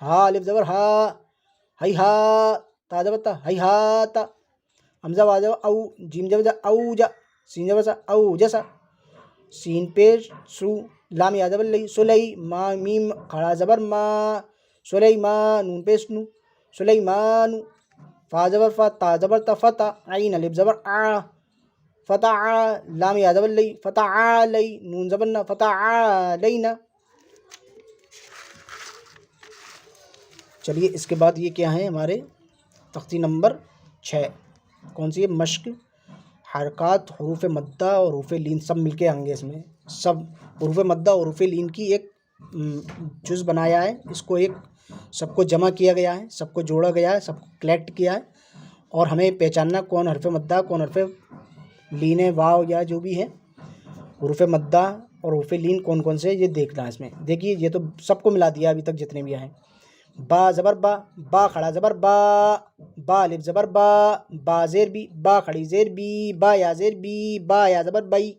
[SPEAKER 1] ہا الف زبر ہا، ہئی ہا، تا زبر تا، ہئی ہا تا. حمزہ واو زبر او، جیم زبر او جا، سین زبر سا، او جسا. سین پیش سو، لام یا زبر لئی، سلئی، ما میم کھڑا زبر ما، سلیمان، نون پیش نو، سلیمانو. فا زبر فا، تا زبر تا، فتا، عین الف زبر آ، فتح، لام یا زبر لئی، فتح لئی، نون زبر نہ، فتح لینا. چلیے اس کے بعد یہ کیا ہے ہمارے تختی نمبر 6، کون سی ہے؟ مشق. حرکات حروف مدہ اور حروف لین سب مل کے آئیں گے اس میں. سب حروف مدہ اور حروف لین کی ایک جز بنایا ہے، اس کو ایک سب کو جمع کیا گیا ہے، سب کو جوڑا گیا ہے، سب کو کلیکٹ کیا ہے، اور ہمیں پہچاننا کون حرف مدہ کون حرف لین واو یا جو بھی ہے. حروف مدہ اور حروف لین کون کون سے یہ دیکھنا ہے اس میں. دیکھیے یہ تو سب کو ملا دیا ابھی تک جتنے بھی ہیں. با زبر با، با کھڑا زبر با، با الف زبر با، با زیر بی، با کھڑی زیر بی، با یا زیر بی، با یا زبر بئی.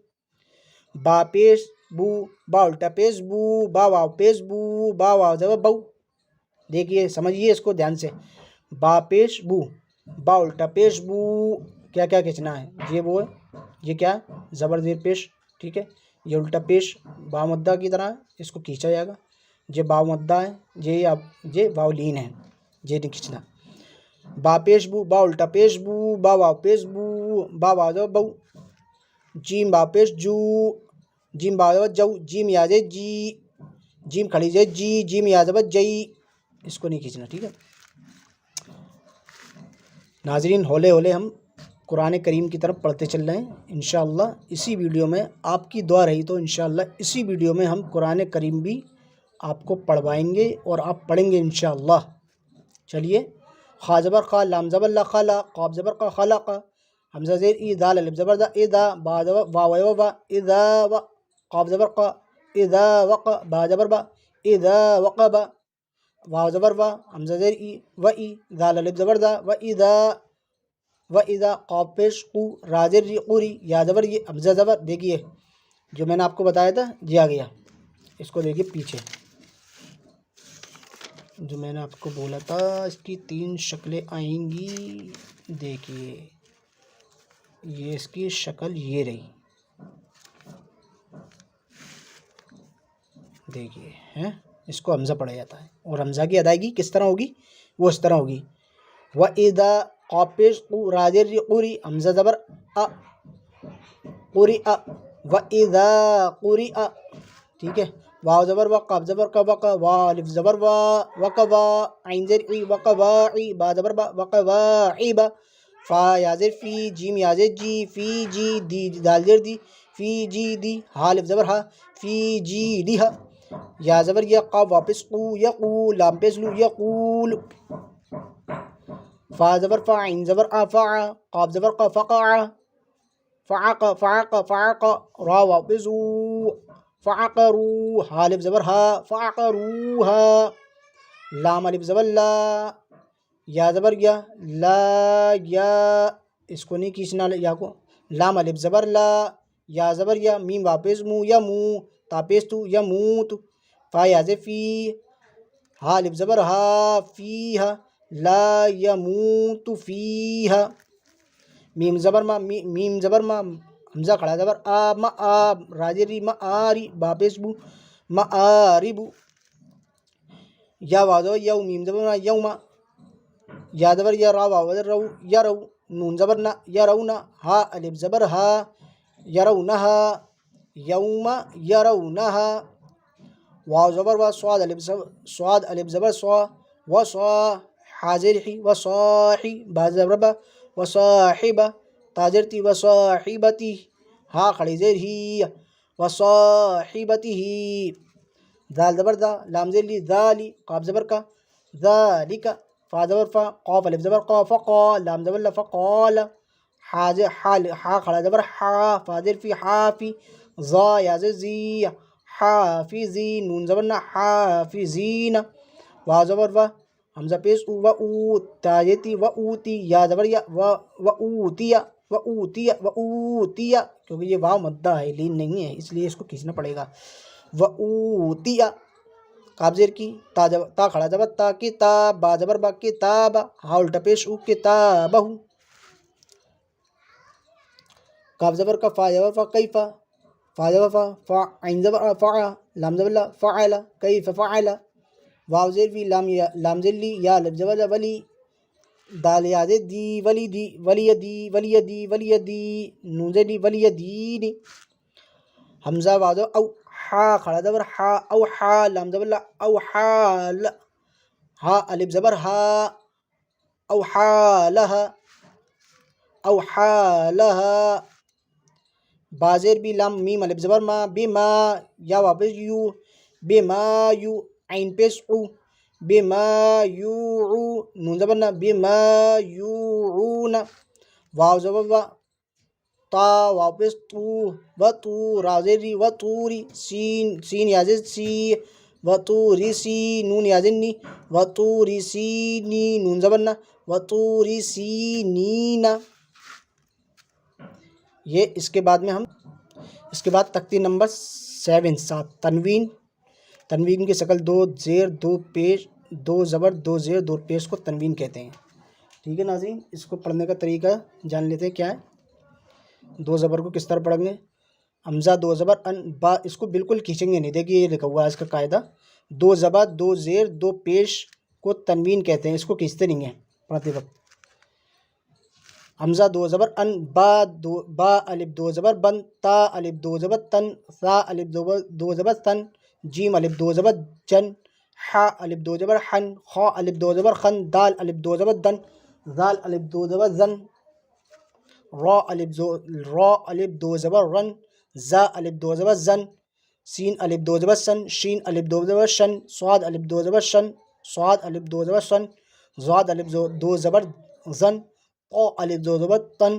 [SPEAKER 1] با پیش بو، با الٹا پیش بو، با واو پیش بو، با واو زبر بو. دیکھیے سمجھیے اس کو دھیان سے. با پیش بو، با الٹا پیش بو، کیا کیا کھینچنا ہے؟ یہ وہ ہے، یہ کیا ہے؟ زبر زیر پیش، ٹھیک ہے. یہ الٹا پیش با مدہ کی طرح اس کو کھینچا جائے گا. یہ با مدہ ہے، یہ واو لین ہے، یہ نہیں کھینچنا. با پیش بو، با الٹا پیش بو، با واو پیش بو، با واو زبر بو. جیم با پیش جو، جیم با زبر جو، جیم یا زبر جی، جیم کھڑی زبر جی، جیم یا زبر جئی، اس کو نہیں کھینچنا، ٹھیک ہے. ناظرین ہولے ہولے ہم قرآن کریم کی طرف پڑھتے چل رہے ہیں انشاءاللہ. اسی ویڈیو میں آپ کی دعا رہی تو انشاءاللہ اسی ویڈیو میں ہم قرآن کریم بھی آپ کو پڑھوائیں گے اور آپ پڑھیں گے انشاءاللہ. چلیے خا زبر خا، لام زبر لا، خلا، قاف زبر قا، خلق، حمزہ زیر ای، دال الف زبر دا، اذا، با زبر واو با، اذا و، قاف زبر قا، اذا وق، با زبر با، اذا وقب، واو زبر وا، حمزہ زیر ای، و ای، دال الف زبر دا، و اذا، و اذا، قاف پیش قو، را زیر ری، قوری، یا زبر یہ، حمزہ زبر. دیکھیے جو میں نے آپ کو بتایا تھا یہ آ گیا، اس کو دیکھیے پیچھے جو میں نے آپ کو بولا تھا اس کی 3 شکلیں آئیں گی. دیکھیے یہ اس کی شکل یہ رہی، دیکھیے ہیں، اس کو حمزہ پڑھا جاتا ہے اور حمزہ کی ادائیگی کس طرح ہوگی؟ وہ اس طرح ہوگی. وَإِذَا، قاف پیش قو، را زیر ری، قوری، حمزہ زبر ا، قوری ا، وَإِذَا قُرِئَ، ٹھیک ہے. واو زبر وا، قاف زبر کا، وقا، وا الف زبر وا، وقوا، عین زیر ای، وقواعی، با زبر با، وقواعب. فا یا زیر فی، جیم یا زیر جی، فی جی، دی دال زیر دی، فی جی دی، ہا الف زبر ہا، فی جی دی ہا. یا زبر یا، قاف واپس قو، یقو، لام پیش لو، یقول. فا زبر فا، عین زبر آ، فا، قاف زبر قا، فقع، فعق، فعق، فعق، را واپس او، فعقرو، ہا الف زبر ہا، فعقروہا. لام الف زبر لا، یا زبر یا، لا یا، اس کو نہیں کھینچنا یا کو، لام الف زبر لا، یا زبر یا، میم واپس مو یا مو، تاپیس تو یا موت، فا یا زے فی، ہا الف زبر ہا، فیہا، لا یموت فیہا، میم زبر ما، میم زبر ما، حمزہ کھڑا زبر آ، ما آ، راجری ما آری، باپس بو، ما آربو، یا وازو یو، میم زبر ما یوما، یا زبر یا، را واو رو، یا رو، نون زبر نا، یا رونا، ہا الف زبر ہا، یا رونہا، یوم یا رونہا، واو زبر وا، صاد الف زبر، صاد الف زبر صا، و صا، حاضر ہی، و صاحی، با زبر با، و صاحبہ، تاجر تی، و صاحبتی، ہا کھڑی زیر ہی، و صاحبتی ہی، دال زبر دا، لام زیر لی، ذالی، قاف زبر کا، ذالک، فا زبر فا، قاف الف زبر قا، فقا، لام زبر لا، فقال، حاضر حال، ہا کھڑا زبر حا، فاضر فی، حافی، ضا یا زی، حافظی، نون زبر نا، حافظین، وا زبر وا، حمزہ پیش او، و او، تاجتی، و اوتی، یا زبر یا، و اوتیا، و اوتیا، و اوتیا، کیونکہ یہ واو مدہ ہے، لین نہیں ہے، اس لیے اس کو کھینچنا پڑے گا، و اوتیا، قاف زیر کی، تا کھڑا زبر تا، کتاب، با زبر با، کتاب، ہا الٹا پیش او، کتابہ، قاف زبر کا، فا زبر فا، کیفا، فا زبر فا، فا عین زبر فا، لام زبر لا، فعل، کیف فعل، واو زیر فی، لام زیر لی، یا الف زبر ولی، دال یا زیر دی، ولی دی، ولی دی، ولی دی، ولی دی، نون زیر لی، ولی دینی، حمزہ وادو او، حا کھڑا زبر حا، او حا، لام زبر لا، او حال، ہا الف زبر ہا، او حالہا، او حالہا، بازیر بھی، لام میم الف زبر ما، بما، یا واپس یو، بما یو، عین پیش او، بما یوعو، نون زبر نا، بما یوعون، واو زبر وا، تا واپس تو، و تو، را زیری، و توری، سین یا زیر سی، و توری سی، نون یا زیر نی، و توری سینی، نون زبر نا، و توری سینینا، یہ اس کے بعد میں ہم اس کے بعد تختی نمبر 7 تنوین، تنوین کی شکل 2 زیر 2 پیش، 2 زبر 2 زیر 2 پیش کو تنوین کہتے ہیں، ٹھیک ہے ناظرین، اس کو پڑھنے کا طریقہ جان لیتے ہیں کیا ہے، 2 زبر کو کس طرح پڑھیں گے، حمزہ 2 زبر ان، با، اس کو بالکل کھینچیں گے نہیں، دیکھیے یہ لکھا ہوا ہے اس کا قاعدہ، 2 زبر 2 زیر 2 پیش کو تنوین کہتے ہیں، اس کو کھینچتے نہیں ہیں پڑھتے وقت، حمزہ 2 زبر ان، با الف 2 زبر بن، تا الف 2 زبر تن، ثا الف 2 زبر تن، جیم الف 2 زبر جن، حا الف 2 زبر حن، خا الف 2 زبر خن، دال الف 2 زبر دن، ذال الف 2 زبر زن، را الف 2 زبر رن، زا الف 2 زبر زن، سین الف 2 زبر سن، شین الف 2 زبر شن، صاد الف 2 زبر شن، صاد الف 2 زبر سن، زاد الف 2 زبر زن، طا الف 2 زبر تن،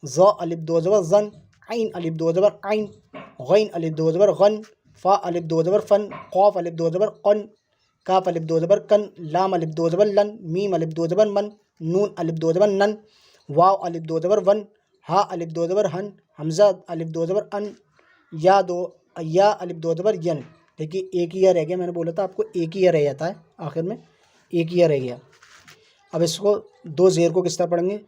[SPEAKER 1] ظا الف 2 زبر زن، عین الف 2 زبر عین، غین الف 2 زبر غن، فا الف 2 زبر فن، قاف الف 2 زبر قن، کاف الف 2 زبر کن، لام الف 2 زبر لن، میم الف 2 زبر من، نون الف 2 زبر نن، واو الف 2 زبر ون، ہا الف 2 زبر ہن، حمزہ الف 2 زبر ان، یا الف 2 زبر ین، دیکھیے ایک ہی رہ گیا، میں نے بولا تھا آپ کو ایک ہی رہ جاتا ہے آخر میں، ایک ہی رہ گیا، اب اس کو 2 زیر کو کس طرح پڑھیں گے،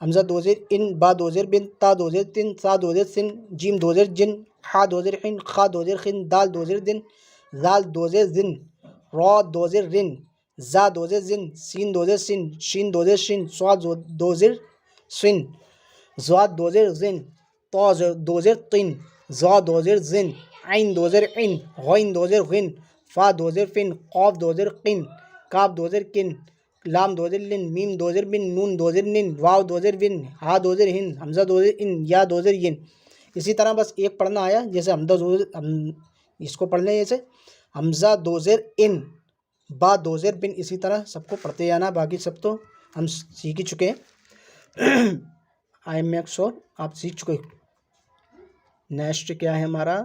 [SPEAKER 1] حمزہ 2 زیر ان، با 2 زیر بن، تا 2 زیر تن، سا 2 زیر سن، جیم 2 زیر جن، حا 2 زیر حن، خا 2 زیر خن، دال 2 زیر دن، زال 2 زیر زن، را 2 زیر رن، زا 2 زیر زن، سین 2 زیر سن، شین 2 زیر شن، صاد 2 زیر سن، زاد 2 زیر زن، طا 2 زیر طن، زا 2 زیر زن، عین 2 زیر عن، غین 2 زیر غن، فا 2 زیر فن، قاف 2 زیر قن، کاف 2 زیر کن، لام 2 زیر لن، میم 2 زیر بن، نون 2 زیر نن، واو 2 زیر ون، ہا 2 زیر ہن، حمزہ 2 زیر ان، یا 2 زیر ین، اسی طرح بس ایک پڑھنا آیا جیسے ہم اس کو پڑھ لیں، جیسے حمزہ 2 زیر ان، با 2 زیر بن، اسی طرح سب کو پڑھتے جانا، باقی سب تو ہم سیکھ ہی چکے ہیں، آئی ایم میک شور آپ سیکھ چکے۔ نیکسٹ کیا ہے ہمارا،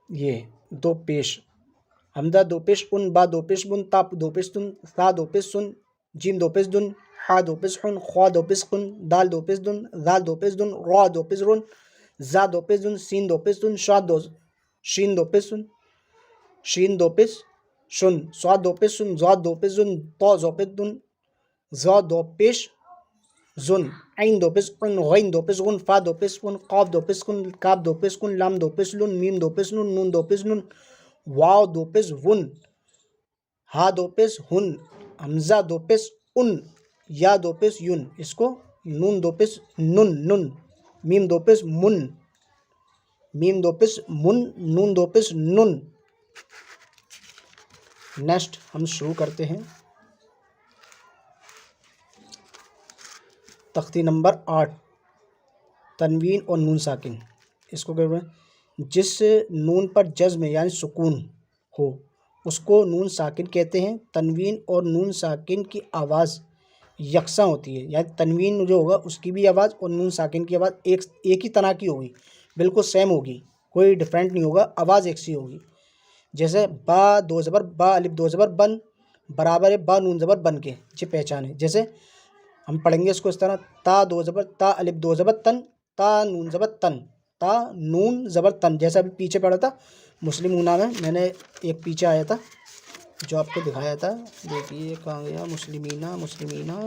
[SPEAKER 1] یہ 2 پیش، حمزہ دو پیش ان، با دو پیش بن، تا دو پیش تن، سا دو پیش سن، جیم دو پیش دن، حا دو پیش حن، خوا دو پیش خن، دال دو پیش دن، زال دو پیش دن، را دو پیش رن، زا دو پیش دن، سین دو پیش دن، شین دو پیش سن، شین دو پیش شن، سواد دو پیش سن، زاد دو پیش زن، طا دو پیش دن، زا دو پیش زن، عین دو پیش عن، غین دو پیش غن، فا دو پیش کن، قاف دو پیش کن، کاف دو پیش کن، لام دو پیش لن، میم دو پیش نون، نون دو پیش نون، واو دو پیش ون، ہا دو پیش ہن، حمزہ دو پیش ان، یا دو پیش یون، اس کو نون دو پیش نن نن، میم دو پیش من، میم دو پیش من، نون دو پیش نن۔ نیکسٹ ہم شروع کرتے ہیں تختی نمبر 8، تنوین اور نون ساکن۔ اس کو کہتے ہیں جس نون پر جزم یعنی سکون ہو اس کو نون ساکن کہتے ہیں۔ تنوین اور نون ساکن کی آواز یکساں ہوتی ہے، یعنی تنوین جو ہوگا اس کی بھی آواز اور نون ساکن کی آواز ایک ہی طرح کی ہوگی، بالکل سیم ہوگی، کوئی ڈیفرنٹ نہیں ہوگا، آواز ایک سی ہوگی۔ جیسے با دو زبر با الف دو زبر بن برابر ہے با نون زبر بن کے، یہ پہچان ہے۔ جیسے ہم پڑھیں گے اس کو اس طرح، تا دو زبر تا الف دو زبر تن، تا نون زبر تن، تا نون زبر تن، جیسا ابھی پیچھے پڑھا تھا مسلم ہونا میں نے ایک پیچھے آیا تھا جو آپ کو دکھایا تھا، دیکھیے کہاں گیا، مسلمینہ مسلمینہ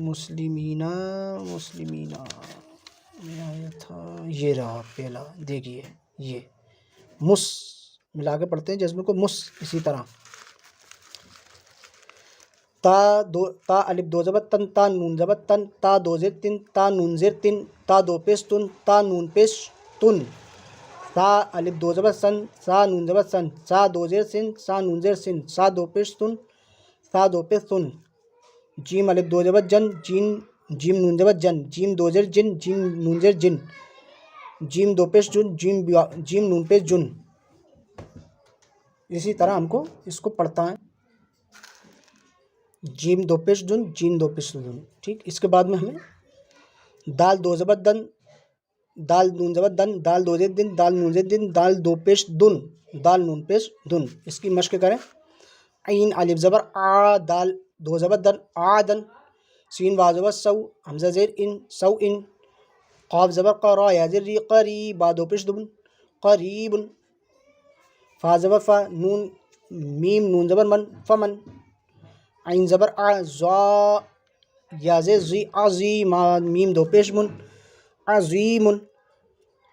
[SPEAKER 1] مسلمینہ مسلمینہ میں آیا تھا، یہ رہا پہلا، دیکھیے یہ مس ملا کے پڑھتے ہیں جزم کو مس، اسی طرح تا الف دو زبر تن، تا نون زبر تن، تا دو زیر تن، تا نون زیر تن، تا دو پیش تن، تا نون پیش تن، سا الف دو زبر سن، سا نون زبر سن، سا دو زیر سن، سا نون زیر سن، سا دو پیش تن، سا دو پیش تن، جیم الف دو زبر جن، جیم نون زبر جن، جیم دو زیر جن، جیم نون زیر جن، جیم دو پیش جن، جیم نون پیش جن۔ اسی طرح ہم کو اس کو پڑھتا ہے، جیم دو پیش جن، جیم دو پیش جن، ٹھیک۔ اس کے بعد میں ہمیں دال دو زبر دن، دال نون زبر دن، دال دو زیر دن، دال نون زیر دن، دال دو پیش دن، دال نون پیش دن، اس کی مشق کریں۔ عین الف زبر آ، دال دو زبر دن، آ دن، سین وا زبر سو، حمزہ زیر ان، سو ان، قاف زبر قا، را یا زیر ری، قریب، با دو پیش دبن، قریب، فا زبر فا، نون میم نون زبر من، فمن، عین زبر آ، زا یا زیر زی، عظیم، میم دو پیش من، عظیم،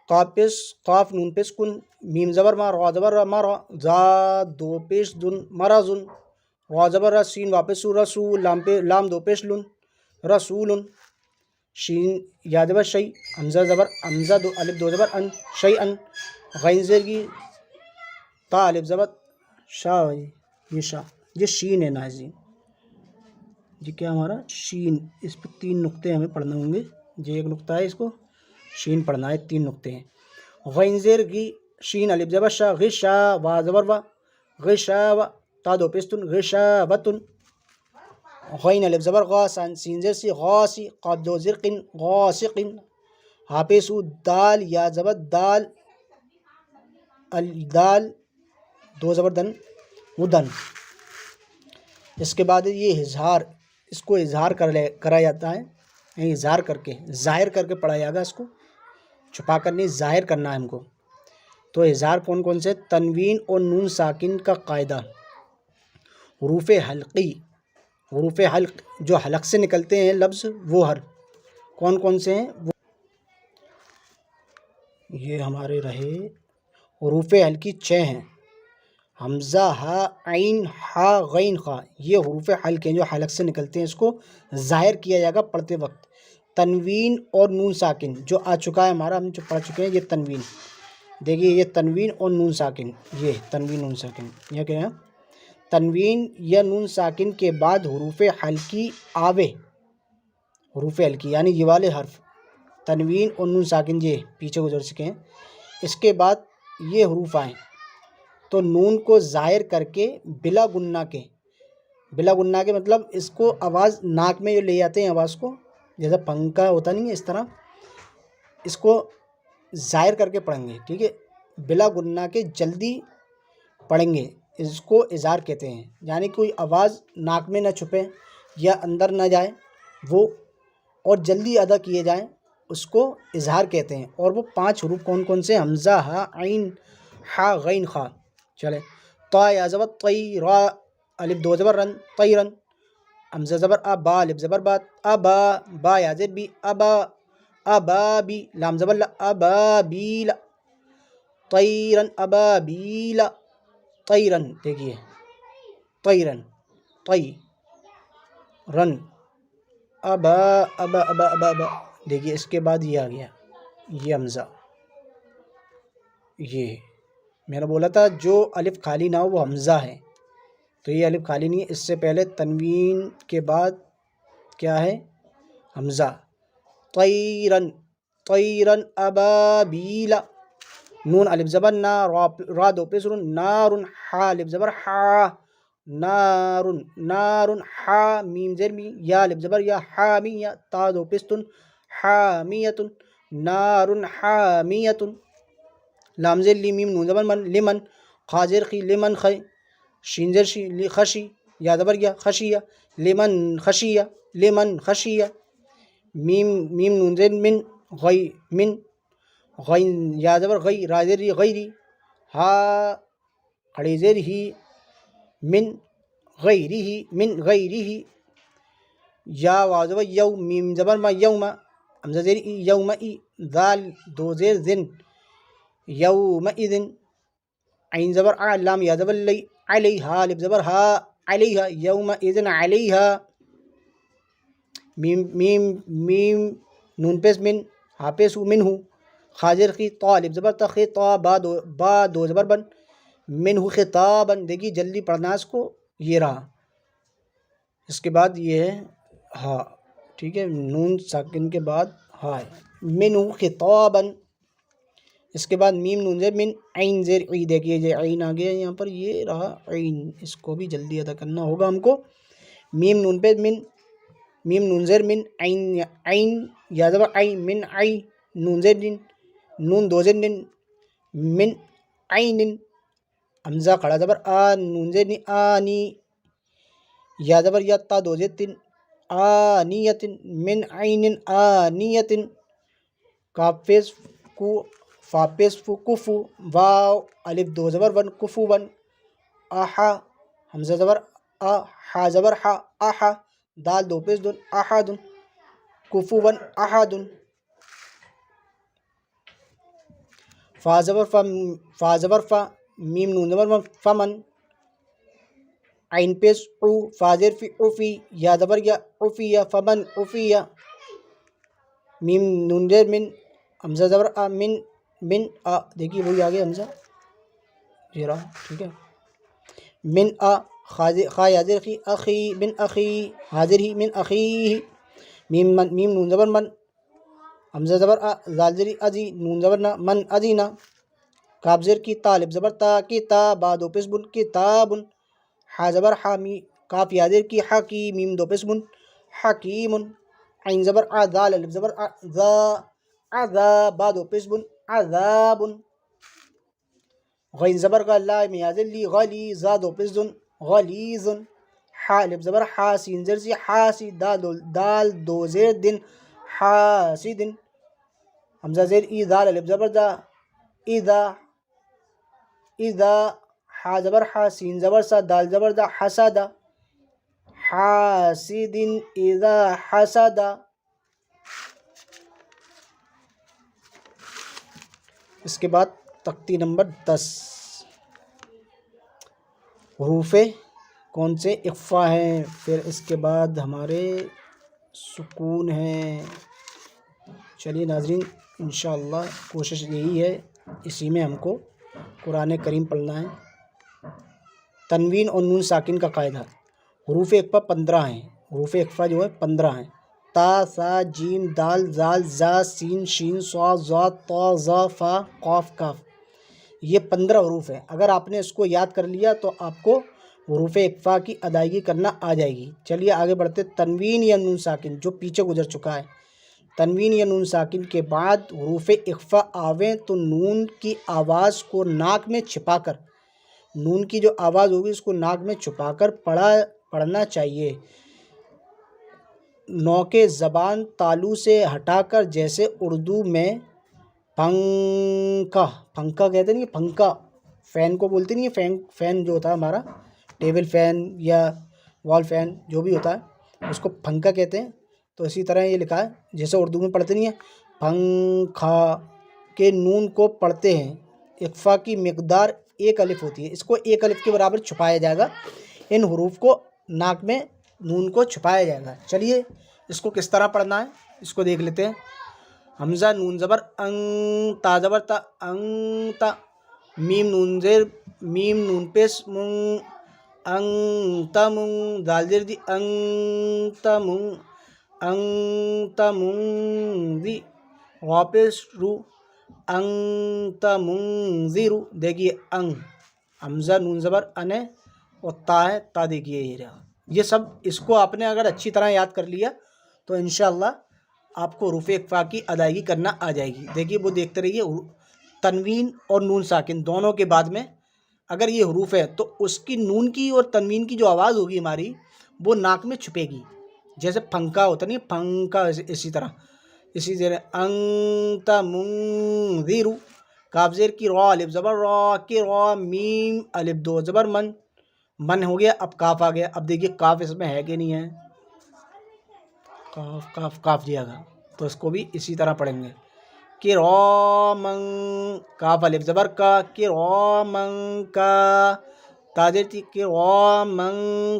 [SPEAKER 1] قاف نون پیش کن، میم زبر ما، را زبر را، مرا، زا دو پیش دن، مرزن، را زبر را، سین واپس سو، رسول، لام دو پیش لن، رسول، شین یا زبر شی، حمزہ دو الف دو زبر ان، شی ان، غین زیر کی، تا الف زبر شا، یہ شا، یہ شین ہے ناظرین، یہ کیا ہمارا شین، اس پہ 3 نقطے ہمیں پڑھنے ہوں گے، یہ ایک نقطہ ہے، اس کو شین پڑھنا ہے، 3 نقطے ہیں۔ غین زیر کی، شین الف زبر شا، غشا، وا زبر وا، غشا و، تا دو پیستن، غشا وتن، غین الف زبر غا، سین زیر سی، غاسی، قاف دو زیر قن، غاسقن، حاپیسو، دال یا زبر دال، دال دو زبر دن، ودن۔ اس کے بعد یہ اظہار، اس کو اظہار کرا جاتا ہے، یعنی اظہار کر کے، ظاہر کر کے پڑھا جائے گا، اس کو چھپا کر نہیں، ظاہر کرنا ہے ہم کو۔ تو اظہار کون کون سے؟ تنوین اور نون ساکن کا قاعدہ، حروف حلقی، حروف حلق جو حلق سے نکلتے ہیں لفظ، وہ کون کون سے ہیں؟ یہ ہمارے رہے حروف حلقی 6 ہیں، حمزہ، ہا، عین، ہا، غین، خا، یہ حروف حلق ہیں جو حلق سے نکلتے ہیں، اس کو ظاہر کیا جائے گا پڑھتے وقت۔ تنوین اور نون ساکن جو آ چکا ہے ہمارا، ہم جو پڑھ چکے ہیں، یہ تنوین، دیکھیے یہ تنوین اور نون ساکن، یہ تنوین نون ساکن، یہ کیا ہے؟ تنوین یا نون ساکن کے بعد حروف حلقی آوے، حروف حلقی یعنی یہ والے حرف، تنوین اور نون ساکن یہ پیچھے گزر چکے ہیں، اس کے بعد یہ حروف آئیں تو نون کو ظاہر کر کے بلا گنہ کے، بلا گنہ کے مطلب اس کو آواز ناک میں جو لے جاتے ہیں آواز کو، جیسا پنکھا ہوتا نہیں ہے اس طرح، اس کو ظاہر کر کے پڑھیں گے، ٹھیک ہے، بلا گنہ کے، جلدی پڑھیں گے اس کو اظہار کہتے ہیں، یعنی کوئی آواز ناک میں نہ چھپے یا اندر نہ جائے وہ، اور جلدی ادا کیے جائیں اس کو اظہار کہتے ہیں۔ اور وہ 5 حروف کون کون سے؟ حمزہ، ہا، عین، حا، غین، خا۔ چلے طا یا زبر طی، را الف دو زبر رن، طیرن، حمزہ زبر ا، با الف زبر بات، ابا، با یا زیر بی، ابا، ابابی، لام زبر لا، ابابیلا، طیرن، ابابیلا، طیرن، دیکھیے طیرن، طی رن، ابا ابا ابا ابا ابا، دیکھیے اس کے بعد یہ آ گیا، یہ حمزہ، یہ میں نے بولا تھا جو الف خالی نہ ہو وہ حمزہ ہے، تو یہ الف خالی نہیں ہے، اس سے پہلے تنوین کے بعد کیا ہے؟ حمزہ۔ طیرن، طیرن ابابیلا، نون الف زبر نا، را دو پیش رن، نارن، حا الف زبر حا، نارن، نارن، حا میم زیر می، یا الف زبر یا، حامیہ، تا دو پستن، حامیتن، نارن حامیتن، لام زیر لی، میم نون زبر من، لمن، خا زیر خی، لمن خی، شین زیر شی، خشی، یا زبر یا، خشیہ، لمن خشیہ، لمن خشیہ، میم نون زیر من، غی، من، غین یا زبر غی، را زیر ری، غیری، ہا کھڑی زیر ہی، من غیری ہی، من غیری ہی، یا واو زبر یو، میم زبر ما، یوم، حمزہ زیر ای، یوم ای، ذال دو زیر زن، یوم اذن، عین زبر ع، لام یا زبر لی، علیہا الف زبر ہا، علیہا، یوم اذن علیہا، میم نون پیس من، ہا پیس منہ، خا زیر خی، طا الف زبر تا، خی، طا با دو زبر بن، منہ خطابا، دیکھیے جلدی پڑھنا اس کو، یہ رہا، اس کے بعد یہ ہے ہا، ٹھیک ہے، نون ساکن کے بعد ہا ہے، منہ خطابا، اس کے بعد میم نون زیر من، عین زیر ای، دیکھیے یہ عین آ گیا یہاں پر، یہ رہا عین، اس کو بھی جلدی ادا کرنا ہوگا ہم کو، میم نون پہ من، میم نون زیر من، عین، عین یا زبر عین، من عی، نون زیر نن، نون دو زیر نن، من عین، حمزہ کھڑا زبر آ، نون زیر نی، آنی، یا زبر یا، تا دو زیر تن، آنیت، من عین آنیت، کاف پیش کو، فا پیش فو، کفو، واو الف دو زبر ون، کفو ون، آحا، حمزہ زبر آ، حا زبر حا، آحا، دال دو پیش دن، احد، کفو ون، احد، فا زبر فا، فا زبر فا، میم نون زبر ون، فمن، عین پیش او، فا زیر فی، عفی، یا زبر یا، عفیہ، فمن عفیہ، میم نون زیر من، حمزہ زبر آ، من، من آ، دیکھیے وہی آگے حمزہ، یہ رہا، ٹھیک ہے، من آ، خا یا زیر خی، اخی، من اخی، حاضر ہی، من اخی، میم نون زبر من، حمزہ زبر آ، زال زیر ازی، نون زبر نا، من ازینا، کاف زیر کی، تا الف زبر تا، کتاب، با دو پیش بن، کتابن، حا زبر حامی، کاف یا زیر کی، حکی، میم دو پیش بن، حکیم، عین زبر آ، ذال الف زبر آ، ذا، عذاب، با دو پیش بن، عذاب، غین زبر کا، لا یا زیر لی، غلی، زا دو پیش دن، غلیظ، حا الف زبر حا، سین زیر سی، حاسی، دال دو زیر دن، حاسدن، حمزہ زیر ای، دال الف زبر دا، اذا، اذا، حا زبر حا، سین زبر سا، دال زبر دا، حسدا، حاسدن اذا حسدا۔ اس کے بعد تختی نمبر 10، حروف کون سے اخفا ہیں، پھر اس کے بعد ہمارے سکون ہیں۔ چلیے ناظرین، انشاءاللہ کوشش یہی ہے، اسی میں ہم کو قرآن کریم پڑھنا ہے۔ تنوین اور نون ساکن کا قاعدہ، حروف اخفا 15 ہیں، حروف اخفا جو ہے 15 ہیں، تا، سا، جیم، دال، زال، زا، سین، شین، صاد، ضاد، طا، ظا، فا، قاف، کاف، یہ 15 حروف ہیں۔ اگر آپ نے اس کو یاد کر لیا تو آپ کو حروف اخفا کی ادائیگی کرنا آ جائے گی۔ چلیے آگے بڑھتے، تنوین یا نون ساکن جو پیچھے گزر چکا ہے، تنوین یا نون ساکن کے بعد حروف اخفا آویں تو نون کی آواز کو ناک میں چھپا کر نون کی جو آواز ہوگی اس کو ناک میں چھپا کر پڑھنا چاہیے۔ نوکے زبان تالو سے ہٹا کر، جیسے اردو میں پنکھا، پنکھا کہتے نہیں، پنکھا فین کو بولتے نہیں، فین جو ہوتا ہے ہمارا ٹیبل فین یا وال فین جو بھی ہوتا ہے اس کو پنکھا کہتے ہیں۔ تو اسی طرح یہ لکھا ہے جیسے اردو میں پڑھتے نہیں ہیں پنکھا کے نون کو پڑھتے ہیں۔ اخفا کی مقدار 1 الف ہوتی ہے، اس کو 1 الف کے برابر چھپایا جائے گا۔ ان حروف کو ناک میں نون کو چھپایا جائے گا۔ چلیے اس کو کس طرح پڑھنا ہے اس کو دیکھ لیتے ہیں۔ حمزہ نون زبر ان، تا زبر تا، ان تا، میم نون زیر، میم نون پیش مون، ان تمون، دال زیر دی، ان تمون، ان تمون دی، واپس رو، ان تمنذرو۔ دیکھیے ان، حمزہ نون زبر ان ہے اور تا ہے، تا دیکھیے یہ رہا۔ یہ سب اس کو آپ نے اگر اچھی طرح یاد کر لیا تو انشاءاللہ آپ کو حروف اخفا کی ادائیگی کرنا آ جائے گی۔ دیکھیے وہ دیکھتے رہیے، تنوین اور نون ساکن دونوں کے بعد میں اگر یہ حروف ہے تو اس کی نون کی اور تنوین کی جو آواز ہوگی ہماری وہ ناک میں چھپے گی، جیسے پھنکا ہوتا نہیں، پھنکا، اسی طرح اسی طرح انت منذر، کاف زیر کی را، الف زبر را کی را، میم الف دو زبر من، من ہو گیا، اب کاف آ گیا۔ اب دیکھیے کاف اس میں ہے کہ نہیں ہے، کاف کاف کاف دیا گا تو اس کو بھی اسی طرح پڑھیں گے۔ کرامن، کاف الف زبر کا، کرامن کا، تاجر تھی، کرامن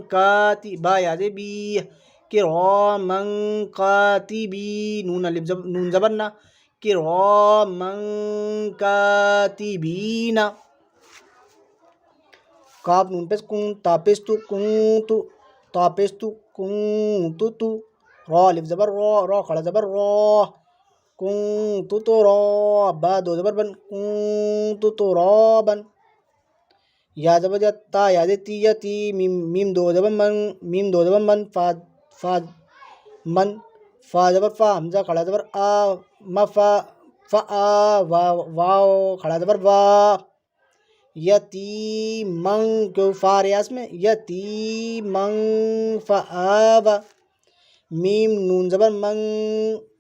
[SPEAKER 1] کاتی، با یادے بی، کرامن کاتبی، نون الف زبر، نون زبر نا، کرامن کاتبین، کاف نون پیس کن، تا پیس تو کن تو، تا پیس تو کن تو، را الف زبر را، را کھڑا زبر را، کن تو را، با دو زبر بن، کن تو را بن، یا زبر یا، تا یا تی یا تی، میم دو زبر من، میم دو زبر من، فا من، فا زبر فا، حمزہ کھڑا زبر آ، مفا، فا آ، واو کھڑا زبر وا، یتیمن، کیوں فا ریاض میں، یتیمن فآوا، میم نون زبر من،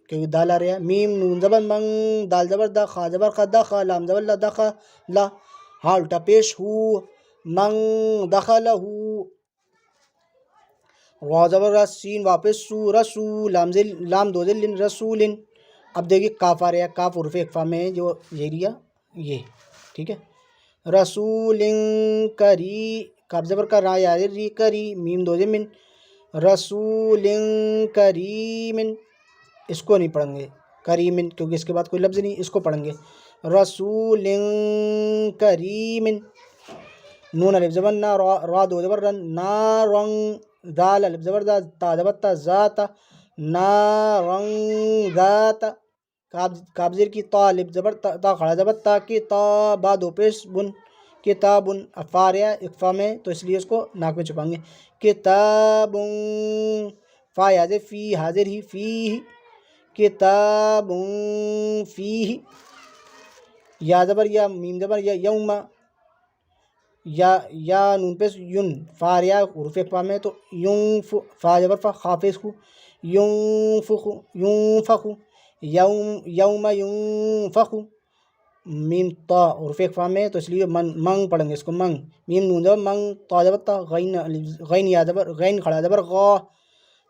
[SPEAKER 1] کیوں دال آ رہا ہے، میم نون زبر من، دال زبر دا، خا زبر خا، دخا، لام زبر لا، دخا لا، ہا الٹا پیش ہو، من دخلہ، را زبر را، سین واپس سو، رسو، لام دو ذل، رسول۔ اب دیکھیے کاف آ رہا ہے، کاف حروف اخفا میں جو یہ لیا یہ، ٹھیک ہے، رسول کری، کاف زبر کا، را یا ری کری، میم دو من، رسول کریم، اس کو نہیں پڑھیں گے کریم کیونکہ اس کے بعد کوئی لفظ نہیں، اس کو پڑھیں گے رسول کریم، نون الف زبر نا، را دو زبر رن، نارن، دال الف زبر دا، تا زبر تا، ذات، نارن ذات، کاف زیر کی، تا الف زبر تا کھڑا زبر تا کی، تا با دو پیش بن، کتابن، افا رہا اخفا میں تو اس لیے اس کو ناک میں چھپائیں گے، کتابن، فا یاد فی، حاضر ہی، فی، کتابن فی، یا زبر یا، میم زبر یا، یوم، یا نون پیس یون، فا ریا حروف اخفا میں تو یونف، فا زبر فا، خا پیس کو، یونفخ، یونفخ، یوم یونفخ، میم تا حروف اخفا میں تو اس لیے منگ پڑھیں گے اس کو، منگ، میم نون زبر منگ، تا زبر تا، غین یا زبر، غین کھڑا زبر غا،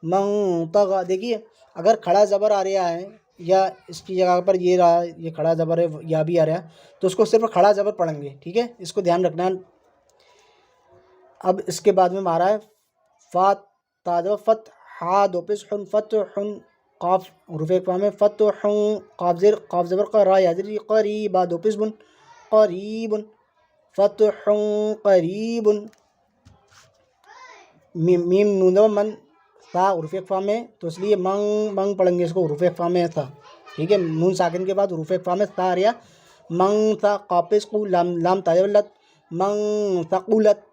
[SPEAKER 1] منطغى۔ دیکھیے اگر کھڑا زبر آ رہا ہے یا اس کی جگہ پر یہ رہا، یہ کھڑا زبر ہے یا بھی آ رہا ہے تو اس کو صرف کھڑا زبر پڑھیں گے، ٹھیک ہے، اس کو دھیان رکھنا ہے۔ اب اس کے بعد میں مارا ہے فا، تا زبر فت، ہا دو پیش حن، فتح، قاف حروف اخفا میں فتح، قاف زیر، قاف زبر کا، را یا زیر، قریب، دو پیش بن، قریب، فتح قریب، میم نون زبر من، تا حروف اخفا میں تو اس لیے منگ پڑھیں گے اس کو، حروف اخفا میں تھا، ٹھیک ہے، نون ساکن کے بعد حروف اخفا میں تا ریا، منگ تھا، قاف پیش کو، لام تا زبر لت، منگ ثقلت۔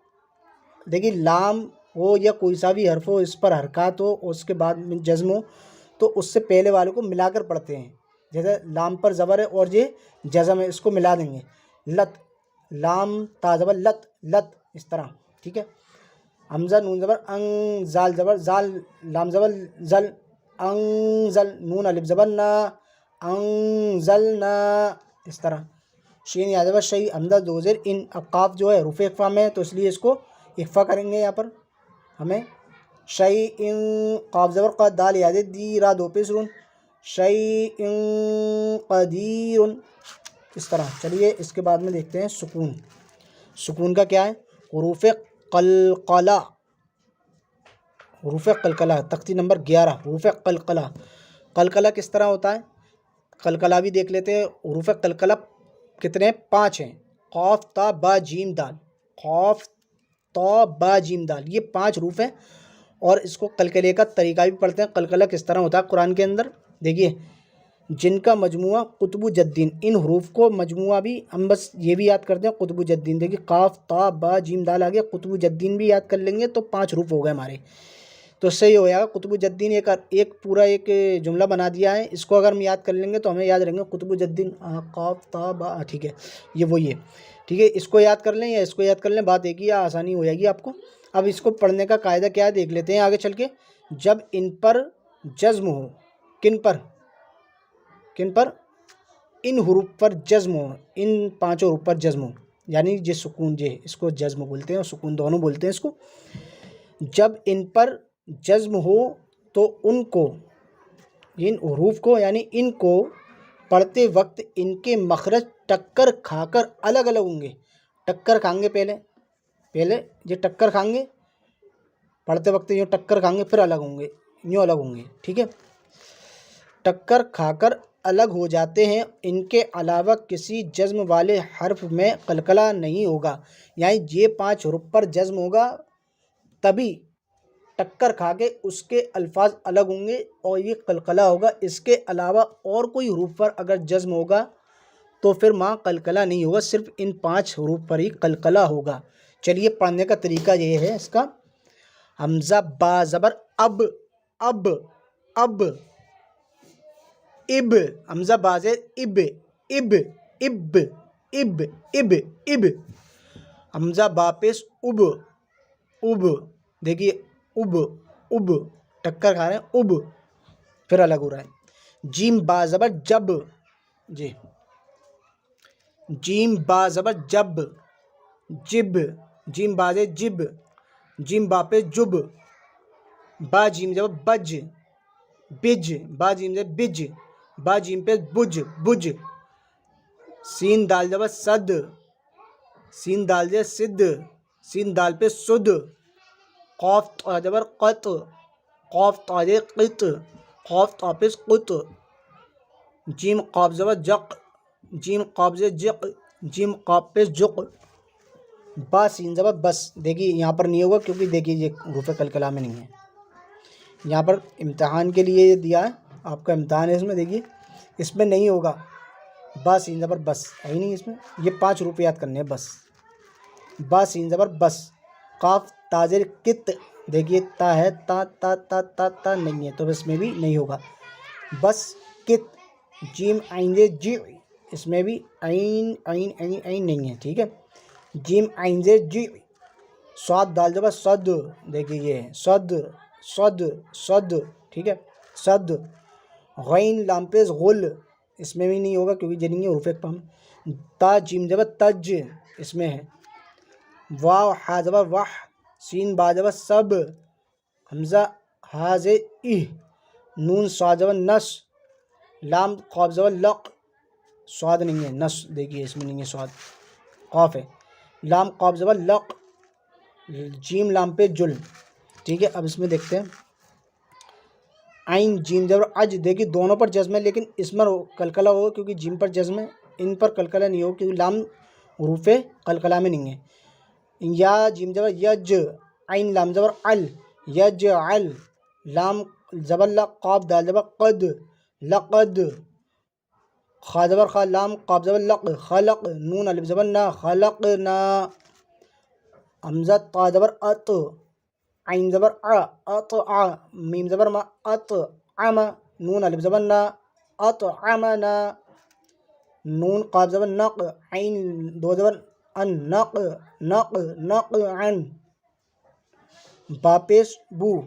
[SPEAKER 1] دیکھیے لام ہو یا کوئی سا بھی حرف ہو، اس پر حرکات ہو اور اس کے بعد میں جزم ہو تو اس سے پہلے والے کو ملا کر پڑھتے ہیں، جیسے لام پر زبر ہے اور یہ جزم ہے، اس کو ملا دیں گے، لت، لام تا زبر لت لت، اس طرح، ٹھیک ہے. حمزہ نون زبر انگ، زال زبر زال، لام زبر زل، انزل، نون الف زبر نا، انزلنا، اس طرح. شین یا زبر شی، حمزہ دو زیر ان. اب قاف جو ہے حروف اقفا میں ہے تو اس لیے اس کو اقفا کریں گے یہاں پر ہمیں. شی ان، قاف زبر قا، دال یا زیر دی، را دو پیش رون، شی ان قدیر، اس طرح. چلیے اس کے بعد میں دیکھتے ہیں سکون. سکون کا کیا ہے؟ حروف قلقلہ، حروف قلقلہ، تختی نمبر 11، حروف قلقلہ. قلقلہ کس طرح ہوتا ہے؟ قلقلہ بھی دیکھ لیتے ہیں. حروف قلقلہ کتنے ہیں؟ 5 ہیں. قاف تا با جیم دال، قاف تا با جیم دال، یہ 5 حروف ہیں. اور اس کو قلقلے کا طریقہ بھی پڑھتے ہیں. قلقلہ کس طرح ہوتا ہے قرآن کے اندر؟ دیکھیے، جن کا مجموعہ قطب جدین، ان حروف کو مجموعہ بھی ہم بس یہ بھی یاد کرتے ہیں قطب جدین. دیکھیے قاف تا با جیم دال آ گیا، قطب جدین بھی یاد کر لیں گے تو 5 حروف ہو گئے ہمارے. تو اس سے یہ ہو جائے گا قطب جدین، ایک پورا ایک جملہ بنا دیا ہے. اس کو اگر ہم یاد کر لیں گے تو ہمیں یاد رہیں گے قطب جدین، قاف تا با، ٹھیک ہے، یہ وہی ہے. ٹھیک ہے، اس کو یاد کر لیں یا اس کو یاد کر لیں، بات ایک ہی ہے، آسانی ہو جائے گی آپ کو. اب اس کو پڑھنے کا قاعدہ کیا ہے دیکھ لیتے ہیں آگے چل کے. جب ان پر جزم ہو، کن پر؟ کن پر؟ ان حروف پر جزم ہو، ان 5 حروف پر جزم ہو، یعنی جس سکون جے، اس کو جزم بولتے ہیں اور سکون دونوں بولتے ہیں اس کو. جب ان پر جزم ہو تو ان کو، ان حروف کو یعنی ان کو پڑھتے وقت ان کے مخرج ٹکر کھا کر الگ الگ ہوں گے. ٹکر کھائیں گے پہلے یہ ٹکر کھائیں گے، پڑھتے وقت یوں ٹکر کھائیں گے، پھر الگ ہوں گے، یوں الگ ہوں گے. ٹھیک ہے، ٹکر کھا کر الگ ہو جاتے ہیں. ان کے علاوہ کسی جزم والے حرف میں قلقلہ نہیں ہوگا، یعنی یہ 5 حروف پر جزم ہوگا تبھی ٹکر کھا کے اس کے الفاظ الگ ہوں گے اور یہ قلقلہ ہوگا. اس کے علاوہ اور کوئی حروف پر اگر جزم ہوگا تو پھر وہاں قلقلہ نہیں ہوگا، صرف ان 5 حروف پر ہی قلقلہ ہوگا. چلیے پڑھنے کا طریقہ یہ ہے اس کا. حمزہ با زبر اب، اب اب، اب، حمزہ با زیر اب، اب اب اب اب اب، حمزہ با پیش اب، اب. دیکھیے اب، اب، ٹکر کھا رہے ہیں اب، پھر الگ ہو رہا ہے. جیم با زبر جب، جی، جیم با زبر جب، جب، جیم با زیر جب، جیم با پہ جب، با جیم زبر بج، بج، با جیم زبر بج، با جیم پہ بج، بج. سین دال زبر صد، سین دال زبر صد، سین دال پہ سد. قاف تا زبر قط، قاف تا زبر قط، قاف تا پہ قط. جیم قاف زبر جق، جیم قاف زبر جق، جیم قاف پہ جق. با سین زبر بس. دیکھیے یہاں پر نہیں ہوگا کیونکہ دیکھیے یہ حروف قلقلہ میں نہیں ہے. یہاں پر امتحان کے لیے یہ دیا ہے، آپ کا امتحان ہے اس میں، دیکھیے اس میں نہیں ہوگا. با سین زبر بس ہے ہی نہیں اس میں. یہ 5 حروف یاد کرنے ہیں بس. با سین زبر بس. قاف تاجر کت، دیکھیے تا ہے، تا تا تا تا تا نہیں ہے تو اس میں بھی نہیں ہوگا. بس کت. جیم عین جی، اس میں بھی عین عین عین عین نہیں ہے. ٹھیک ہے، جیم عین جی. صاد دال زبر صد، دیکھیے یہ ہے صد، صد صد. ٹھیک ہے، صد. غین لام پیش غل، اس میں بھی نہیں ہوگا کیونکہ جنہیں گے حروف اقفا. تا جیم زبر تج، اس میں ہے. واو ہا زبر واہ، سین با زبر سب، حمزہ ہا زبر اہ، نون صاد زبر نس، لام قاف زبر لق، صاد نہیں ہے، نس، دیکھیے اس میں نہیں ہے صاد، قاف ہے. لام قاف زبر لق، جیم لام پہ جل. ٹھیک ہے، اب اس میں دیکھتے ہیں. عین جیم زبر اج، دیکھیے دونوں پر جزم ہے لیکن اس میں قلقلہ ہوگا کیونکہ جیم پر جزم ہے، ان پر قلقلہ نہیں ہوگا کیونکہ لام حروف قلقلہ میں نہیں ہے. یا جیم زبر یج، عین لام زبر ال، یج ال، لام زبر لا، قاف دال زبر قد، لقد. خا زبر خا، لام قاف زبر لق، خلق، نون الف زبر نا، خلقنا. حمزہ تا زبر ات، عین زبر ا، اطع، میم زبر ما، اطعم، نون الف زبر نا، اطعمنا. نون قاف زبر نق، عین دو زبر النق نق نق عن با پیش بو